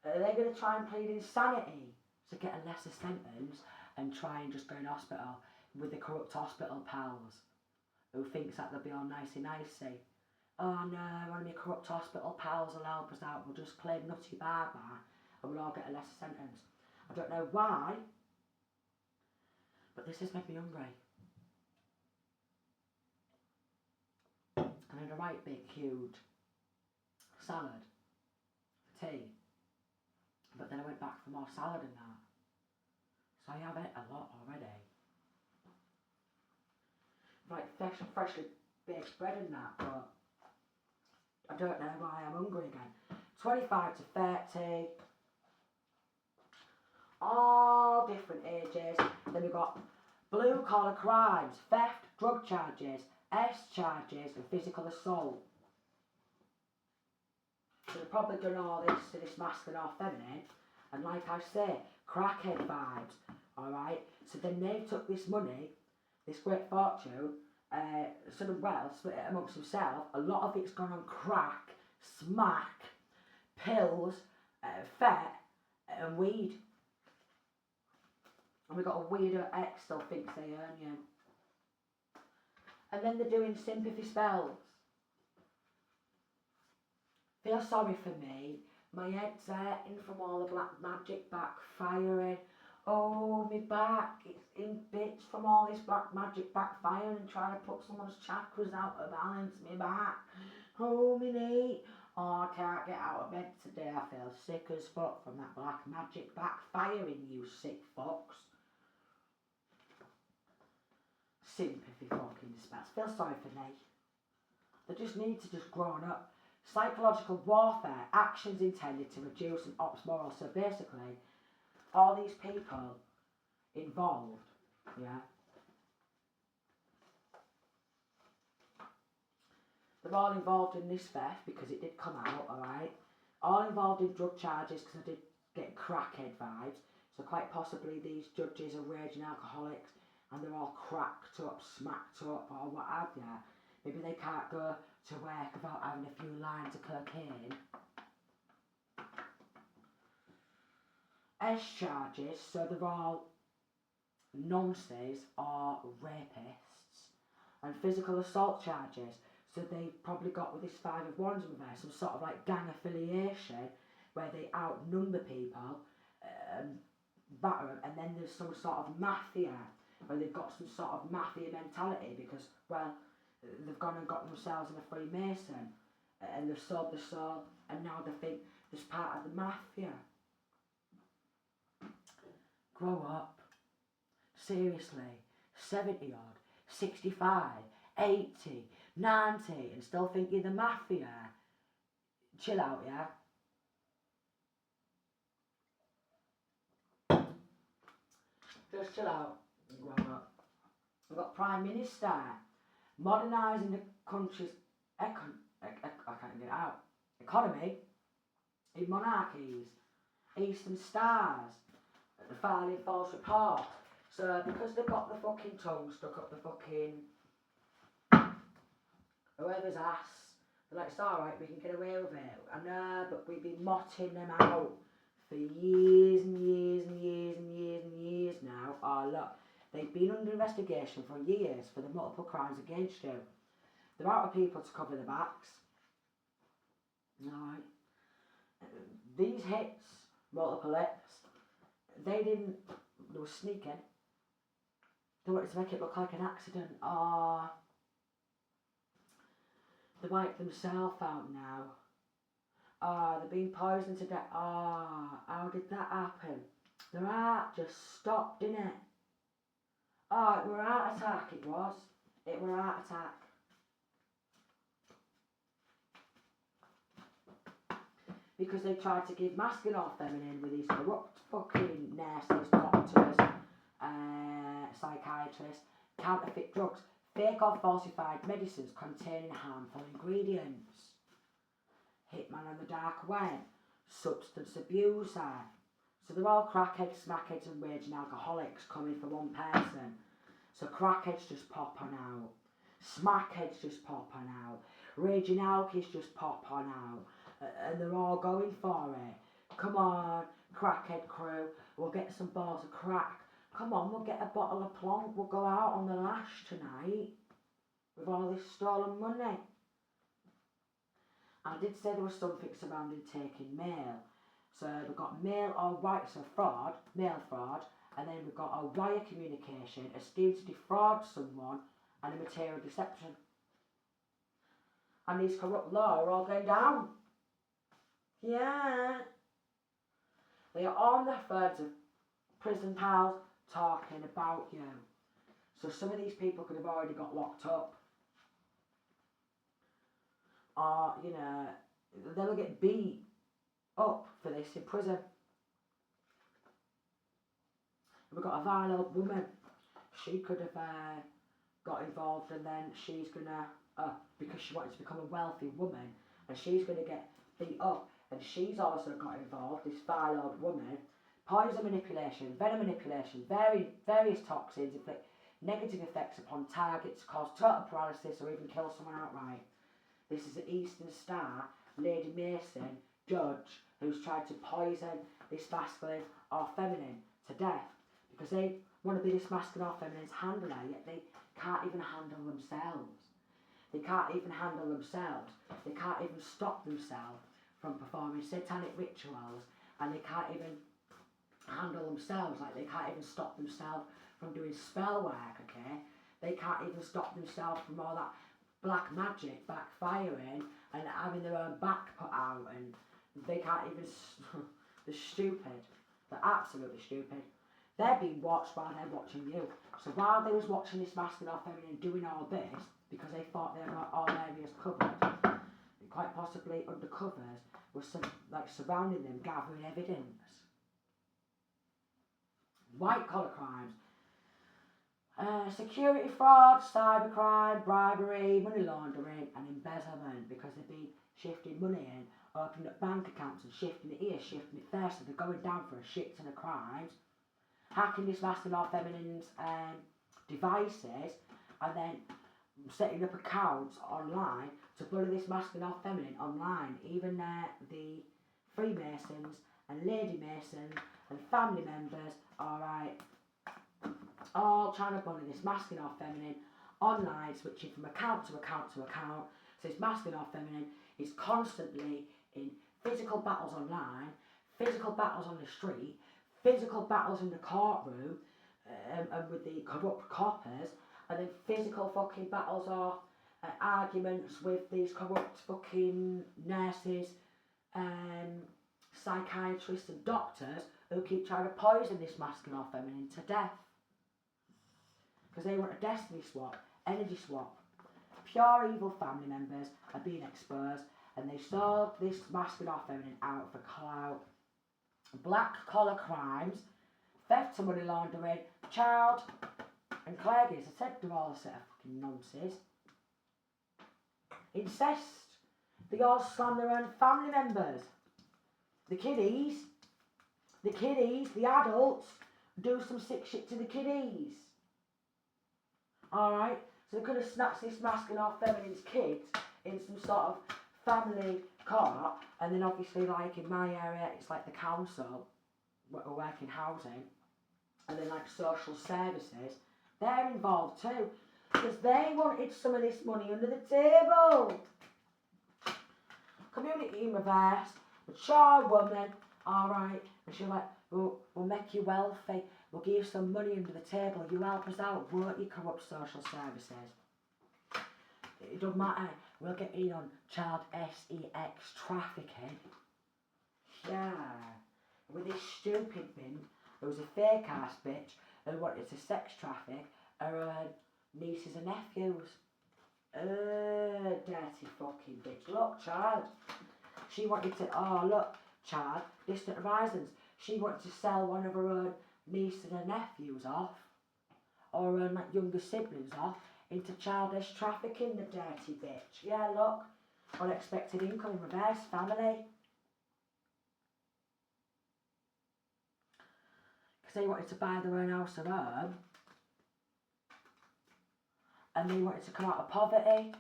they're going to try and plead insanity to get a lesser sentence and try and just go in hospital with the corrupt hospital pals who thinks that they'll be all nicey-nicey. Oh no, one of my corrupt hospital pals will help us out, we'll just claim Nutty Barber and we'll all get a lesser sentence. I don't know why, but this has made me hungry. I had a right big, huge salad for tea, but then I went back for more salad and that. So I have ate a lot already. Like freshly baked bread and that, but I don't know why I'm hungry again. 25 to 30, all different ages. Then we've got blue collar crimes, theft, drug charges, S charges and physical assault. So they've probably done all this to this masculine or feminine, and like I say, crackhead vibes, alright? So then they took this money, this great fortune, sort of wealth, split it amongst themselves. A lot of it's gone on crack, smack, pills, fat, and weed. And we got a weirdo ex still thinks they earn you. And then they're doing sympathy spells. Feel sorry for me. My head's hurting from all the black magic backfiring. Oh, my back, it's in bits from all this black magic backfiring and trying to put someone's chakras out of balance. My back. Oh, my knee. Oh, I can't get out of bed today. I feel sick as fuck from that black magic backfiring, you sick fucks. Sympathy fucking spells. Feel sorry for me. They just need to just grow up. Psychological warfare, actions intended to reduce an op's morals. So basically, all these people involved, yeah, they're all involved in this theft because it did come out, alright? All involved in drug charges because I did get crackhead vibes. So quite possibly these judges are raging alcoholics and they're all cracked up, smacked up or what have you. Maybe they can't go to work without having a few lines of cocaine. S charges, so they're all nonces or rapists. And physical assault charges, so they've probably got with this 5 of Wands in reverse, some sort of like gang affiliation where they outnumber people, batter them, and then there's some sort of mafia where they've got some sort of mafia mentality because, well, they've gone and got themselves in a Freemason and they've sold their soul and now they think there's part of the mafia. Grow up. Seriously. 70 odd, 65, 80, 90 and still think you're the mafia. Chill out, yeah? Just chill out and grow up. We've got Prime Minister modernising the country's I can't get it out. Economy in monarchies, Eastern Stars, the filing false report. So because they've got the fucking tongue stuck up the fucking whoever's ass, they're like, it's alright, we can get away with it. I know, but we've been motting them out for years and years and years and years and years now. Oh look, they've been under investigation for years for the multiple crimes against you. They're out of people to cover their backs. Alright. These hits, multiple hits, they were sneaking. They wanted to make it look like an accident, or they wiped themselves out now. They're being poisoned to death. How did that happen? Their heart just stopped, didn't it? It were a heart attack, it was. It were a heart attack. Because they tried to give masking off feminine with these corrupt fucking nurses, doctors, psychiatrists, counterfeit drugs, fake or falsified medicines containing harmful ingredients, hitman on the dark web, substance abuser. So they're all crackheads, smackheads and raging alcoholics coming from one person. So crackheads just pop on out, smackheads just pop on out, raging alkies just pop on out, and they're all going for it. Come on, crackhead crew, we'll get some balls of crack. Come on, we'll get a bottle of plonk, we'll go out on the lash tonight with all this stolen money. I did say there was something surrounding taking mail. So we've got mail or wire, so fraud, mail fraud, and then we've got a wire communication, a scheme to defraud someone, and a material deception. And these corrupt law are all going down. Yeah. They are on the phones of prison pals talking about you. So some of these people could have already got locked up. Or, you know, they'll get beat up for this in prison. We've got a vile old woman. She could have got involved, and then she's gonna, because she wanted to become a wealthy woman, and she's gonna get beat up, and she's also got involved, this vile old woman. Poison manipulation, venom manipulation, various toxins inflict negative effects upon targets, cause total paralysis, or even kill someone outright. This is an Eastern Star, Lady Mason, judge, who's tried to poison this masculine or feminine to death because they want to be this masculine or feminine's handler, yet they can't even handle themselves. They can't even handle themselves. They can't even stop themselves from performing satanic rituals, and they can't even handle themselves, like they can't even stop themselves from doing spell work, okay? They can't even stop themselves from all that black magic backfiring and having their own back put out, and they can't even, they're stupid, they're absolutely stupid. They're being watched while they're watching you. So while they was watching this masculine or feminine doing all this, because they thought they were all areas covered, quite possibly undercovers was surrounding them, gathering evidence. White collar crimes. Security fraud, cybercrime, bribery, money laundering and embezzlement, because they've been shifting money in, opening up bank accounts and shifting it here, shifting it there, so they're going down for a shit ton of crimes. Hacking this masculine or feminine's devices, and then setting up accounts online to bully this masculine or feminine online. Even the Freemasons and Lady Masons and family members, alright, all trying to bully this masculine or feminine online, switching from account to account to account. So this masculine or feminine is constantly in physical battles online, physical battles on the street, physical battles in the courtroom, and with the corrupt coppers, and then physical fucking battles or arguments with these corrupt fucking nurses, psychiatrists and doctors who keep trying to poison this masculine or feminine to death. Because they want a destiny swap, energy swap. Pure evil family members are being exposed, and they sold this masculine or feminine out for clout. Black collar crimes, theft to money laundering, child and clergies. I said they're all a set of fucking nonsense. Incest. They all slam their own family members. The kiddies, the adults do some sick shit to the kiddies. Alright, so they could have snatched this masculine or feminine's kids in some sort of family car, and then obviously, like in my area, it's like the council, who work in housing, and then like social services, they're involved too, because they wanted some of this money under the table. community in reverse, mature woman, alright, and she's like, we'll make you wealthy, we'll give you some money under the table, you help us out, won't you, corrupt social services? It don't matter, we'll get in on child sex trafficking. Yeah, with this stupid bin, there was a fake ass bitch who wanted to sex traffic her nieces and nephews. Dirty fucking bitch. Look, child. She wanted to, oh look, child, Distant Horizons. She wanted to sell one of her own nieces and nephews off, or her younger siblings off, into childish trafficking, the dirty bitch. Yeah, look. Unexpected income in reverse, family. Because they wanted to buy their own house of home. And they wanted to come out of poverty.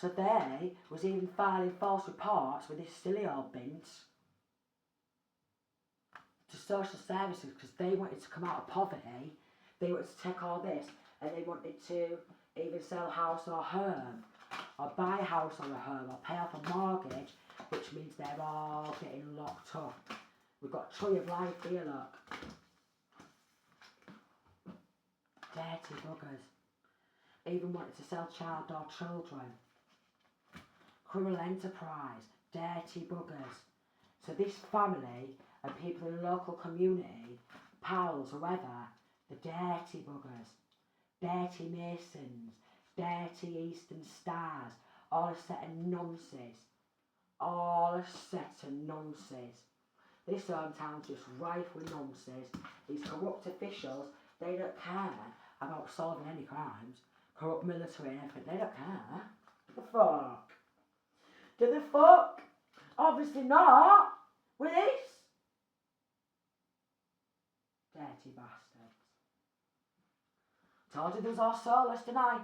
So they was even filing false reports with this silly old bint to social services because they wanted to come out of poverty. They wanted to take all this and they wanted to even sell a house or home, or buy a house or a home, or pay off a mortgage, which means they're all getting locked up. We've got Tree of Life here, look. Dirty buggers. Even wanted to sell child or children. Criminal enterprise, dirty buggers. So this family and people in the local community, pals, whoever, the dirty buggers, dirty Masons, dirty Eastern Stars, all a set of nonsense. All a set of nonsense. This hometown's just rife with nonsense. These corrupt officials, they don't care about solving any crimes. Corrupt military and everything, they don't care. The fuck? Do the fuck? Obviously not. With this. Dirty bastards. Told you there was all soulless, didn't I?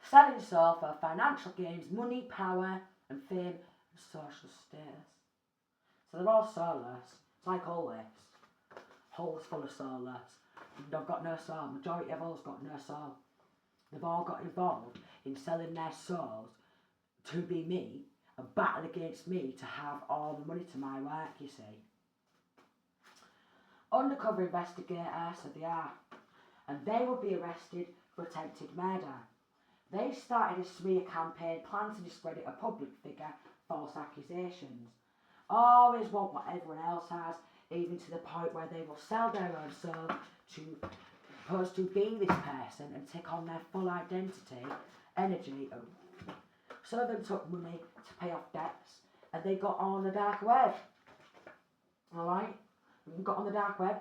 Selling soul for financial gains, money, power, and fame, and social status. So they're all soulless. It's like all this. Holes full of soulless. They've got no soul. Majority of all's got no soul. They've all got involved in selling their souls to be me and battle against me to have all the money to my work, you see. Undercover investigator, so they are. And they will be arrested for attempted murder. They started a smear campaign planned to discredit a public figure, false accusations. Always want what everyone else has, even to the point where they will sell their own soul to supposed to be this person and take on their full identity, energy. Some of them took money to pay off debts and they got on the dark web. Alright? Got on the dark web,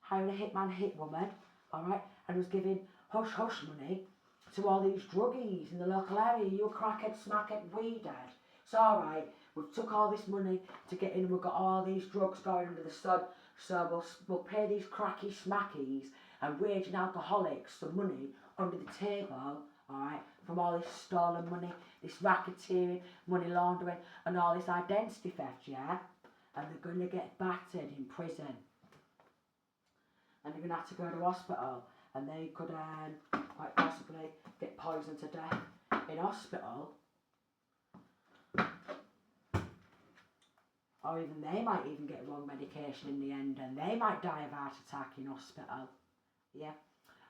hiring a hitman, hit woman, alright, and was giving hush hush money to all these druggies in the local area. You a crackhead, smackhead, weedhead. It's alright, we've took all this money to get in and we've got all these drugs going under the sun, so we'll pay these cracky smackies and raging alcoholics some money under the table, alright, from all this stolen money, this racketeering, money laundering, and all this identity theft, yeah? And they're going to get battered in prison. And they're going to have to go to hospital, and they could quite possibly get poisoned to death in hospital. Or even they might even get wrong medication in the end, and they might die of heart attack in hospital. Yeah.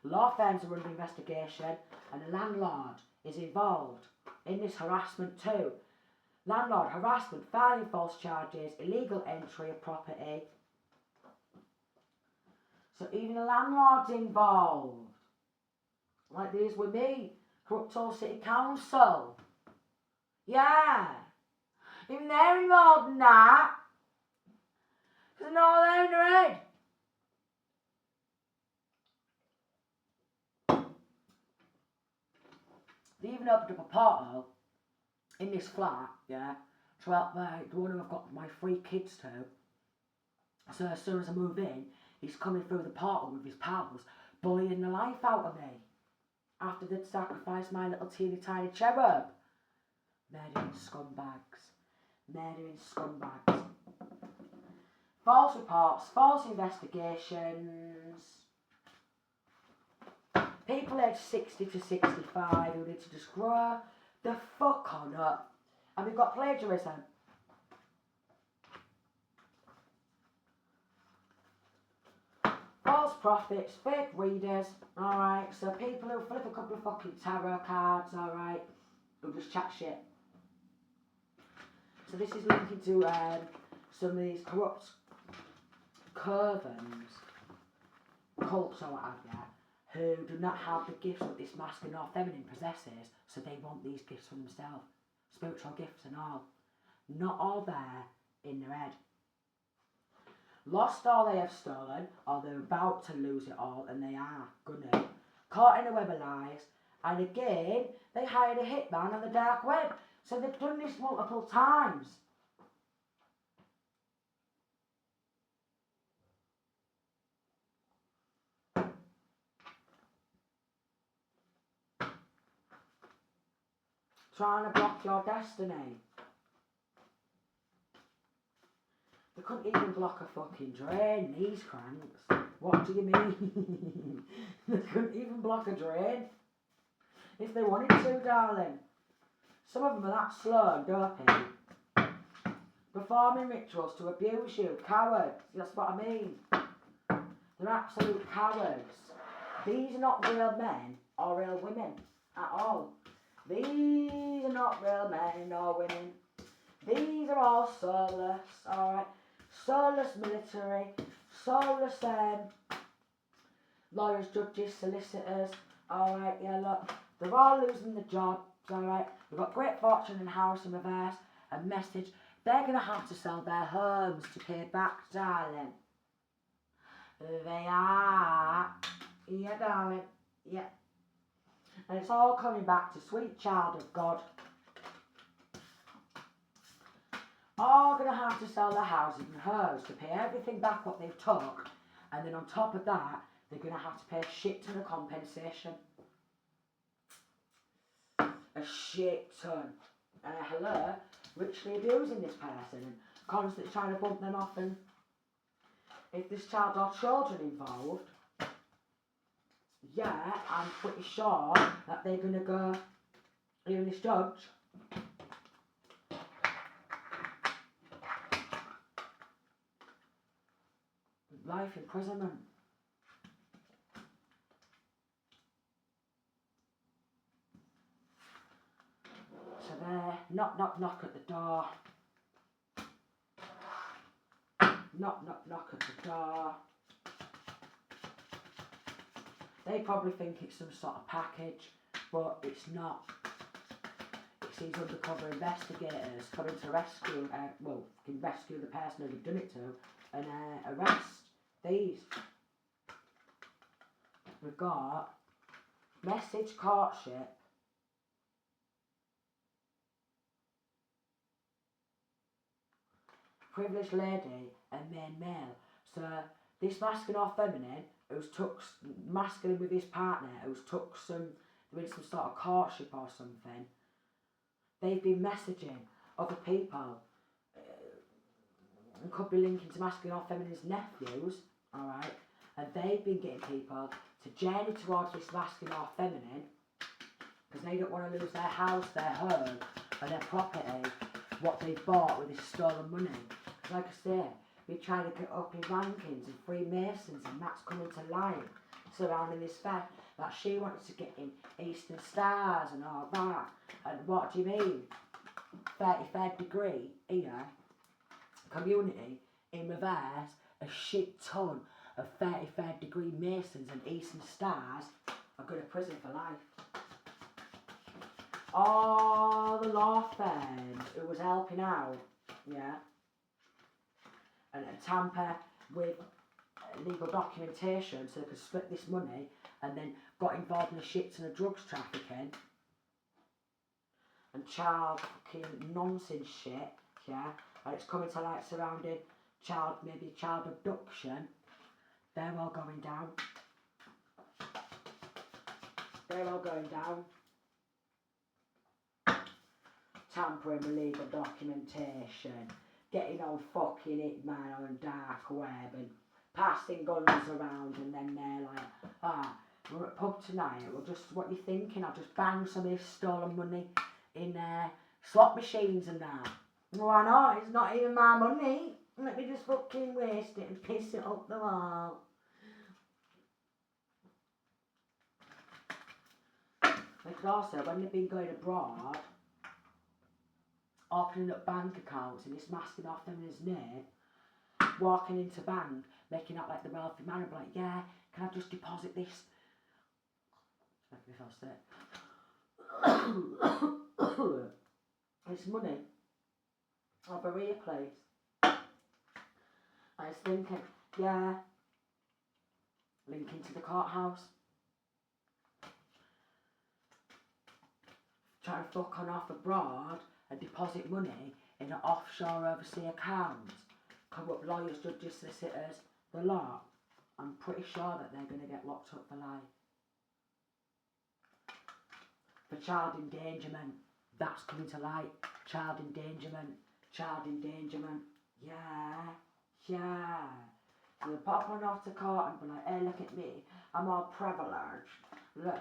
Law firms are under investigation, and the landlord is involved in this harassment too. Landlord harassment, filing false charges, illegal entry of property. So even the landlord's involved. Like these with me, corrupt Hull City Council. Yeah. Even they're involved in that. Because no, they're in their head. They even opened up a portal in this flat, yeah, to help the one who I've got my 3 kids to. So as soon as I move in, he's coming through the portal with his pals, bullying the life out of me. After they'd sacrificed my little teeny tiny cherub. Murdering scumbags. Murdering scumbags. False reports, false investigations. People aged 60 to 65 who need to just grow the fuck on up. And we've got plagiarism. false prophets, fake readers, alright, so people who flip a couple of fucking tarot cards, alright, who just chat shit. So this is linking to some of these corrupt covens, cults or what have you, who do not have the gifts that this masculine or feminine possesses, so they want these gifts for themselves. Spiritual gifts and all. Not all there in their head. Lost all they have stolen, or they're about to lose it all, and they are gonna. Caught in a web of lies, and again, they hired a hitman on the dark web. So they've done this multiple times. Trying to block your destiny. They couldn't even block a fucking drain, these cranks. What do you mean? They couldn't even block a drain. If they wanted to, darling. Some of them are that slow and dopey. Performing rituals to abuse you. Cowards. That's what I mean. They're absolute cowards. These are not real men or real women at all. These are not real men or women. These are all soulless, alright? Soulless military, soulless lawyers, judges, solicitors, alright, yeah, look. They're all losing their jobs, alright? They've got great fortune and house in reverse, a message. They're going to have to sell their homes to pay back, darling. They are. Yeah, darling. Yeah. And it's all coming back to sweet child of God. All going to have to sell their houses and homes to pay everything back what they've took. And then on top of that, they're going to have to pay a shit ton of compensation. A shit ton. Hello, richly abusing this person and constantly trying to bump them off. And if there's child or children involved, yeah, I'm pretty sure that they're going to go hearing this judge. Life imprisonment. So there, knock at the door. Knock at the door. They probably think it's some sort of package, but it's not. It's these undercover investigators coming to rescue, rescue the person who they've done it to and arrest these. We've got message courtship. Privileged lady and main male. So this masculine or feminine who's took masculine with his partner, who's took doing some sort of courtship or something. They've been messaging other people. And could be linking to masculine or feminine's nephews, alright? And they've been getting people to journey towards this masculine or feminine because they don't want to lose their house, their home, and their property, what they've bought with this stolen money. Because like I say, we're trying to get up in rankings and Freemasons, and that's coming to light surrounding this fact that she wanted to get in Eastern Stars and all that. And what do you mean? 33rd degree here, community in reverse, a shit ton of 33rd degree Masons and Eastern Stars are going to prison for life. All the law firms who was helping out, yeah, and tamper with legal documentation so they could split this money, and then got involved in a shit ton of drugs trafficking and child fucking nonsense shit, yeah, and it's coming to light surrounding maybe child abduction. They're all going down. They're all going down. Tampering with legal documentation, getting on fucking hitman on dark web and passing guns around, and then they're like, we're at pub tonight, what you thinking? I'll just bang some of this stolen money in slot machines and that. Why not? It's not even my money. Let me just fucking waste it and piss it up the wall. could also, when they've been going abroad, opening up bank accounts and he's masking off them in his name, walking into bank, making out like the wealthy man, and be like, yeah, can I just deposit this? It's making me feel sick. It's money of a real place. I was thinking, yeah, linking to the courthouse. Trying to fuck on off abroad and deposit money in an offshore overseas account. Corrupt lawyers, judges, solicitors, the lot. I'm pretty sure that they're going to get locked up for life. For child endangerment. That's coming to light. Child endangerment. Child endangerment. Yeah. Yeah. So they pop on off to court and be like, hey, look at me. I'm all privileged. Look.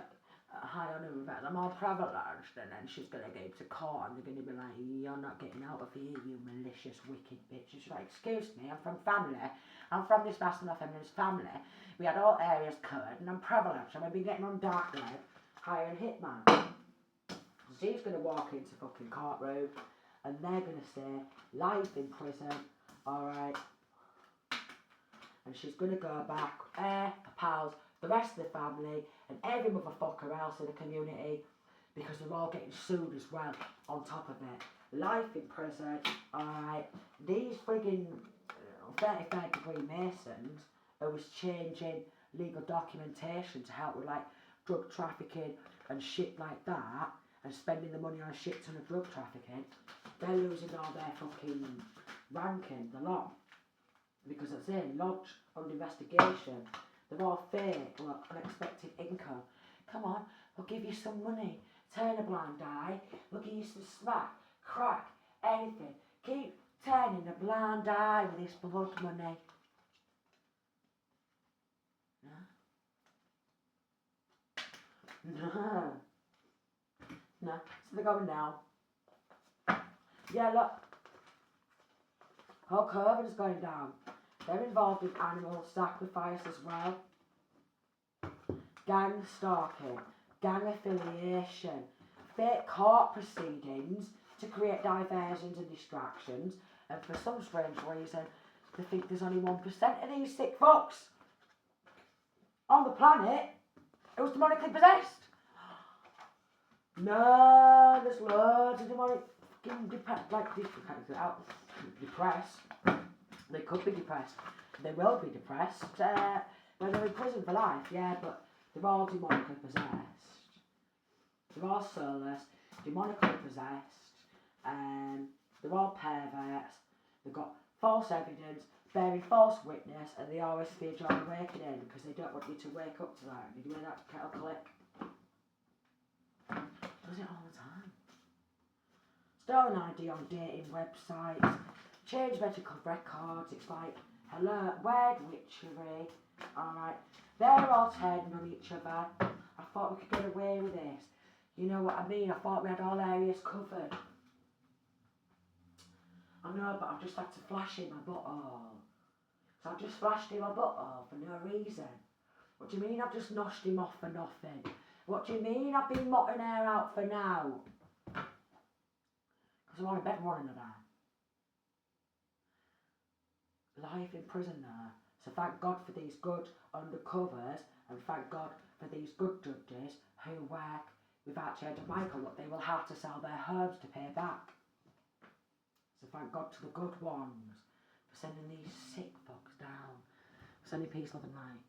Hi, on Rebecca, I'm all privileged, and then she's going to go to court and they're going to be like, you're not getting out of here, you malicious, wicked bitch. She's like, excuse me, I'm from family. I'm from this masculine feminist family. We had all areas covered, and I'm privileged. I'm going to be getting on dark web, hiring hitman. She's going to walk into fucking courtroom, and they're going to say, life in prison, alright. And she's going to go back, her pals, the rest of the family, and every motherfucker else in the community, because they're all getting sued as well, on top of it. Life in prison, alright. These friggin' 35 degree Masons who was changing legal documentation to help with like drug trafficking and shit like that, and spending the money on a shit ton of drug trafficking, they're losing all their fucking ranking, the lot. Because it's in, lodged under investigation. They're all fake, look, unexpected income. Come on, we'll give you some money. Turn a blind eye. We'll give you some smack, crack, anything. Keep turning a blind eye with this blood money. No. No. So they're going now. Yeah, look. Whole COVID is going down. They're involved in animal sacrifice as well. Gang stalking, gang affiliation, fake court proceedings to create diversions and distractions, and for some strange reason, they think there's only 1% of these sick fucks on the planet who's demonically possessed. No, there's loads of demonic depressed. They could be depressed. They will be depressed. When they're in prison for life, yeah, but they're all demonically possessed. They're all soulless, demonically possessed, they're all perverts. They've got false evidence, bearing false witness, and they always fear your awakening because they don't want you to wake up to that. Did you hear that kettle click? Does it all the time. Stolen ID on dating websites, change medical records. It's like, hello, weird witchery. Alright, they're all turning on each other. I thought we could get away with this. You know what I mean? I thought we had all areas covered. I know, but I've just had to flash in my butthole. So I've just flashed in my butthole for no reason. What do you mean I've just noshed him off for nothing? What do you mean I've been motting her out for now? Because I'm on in bed one another. Life in prison there. So thank God for these good undercovers, and thank God for these good judges who work with Archangel Michael. Look, they will have to sell their herbs to pay back. So thank God to the good ones for sending these sick fucks down. Sending peace, love and light.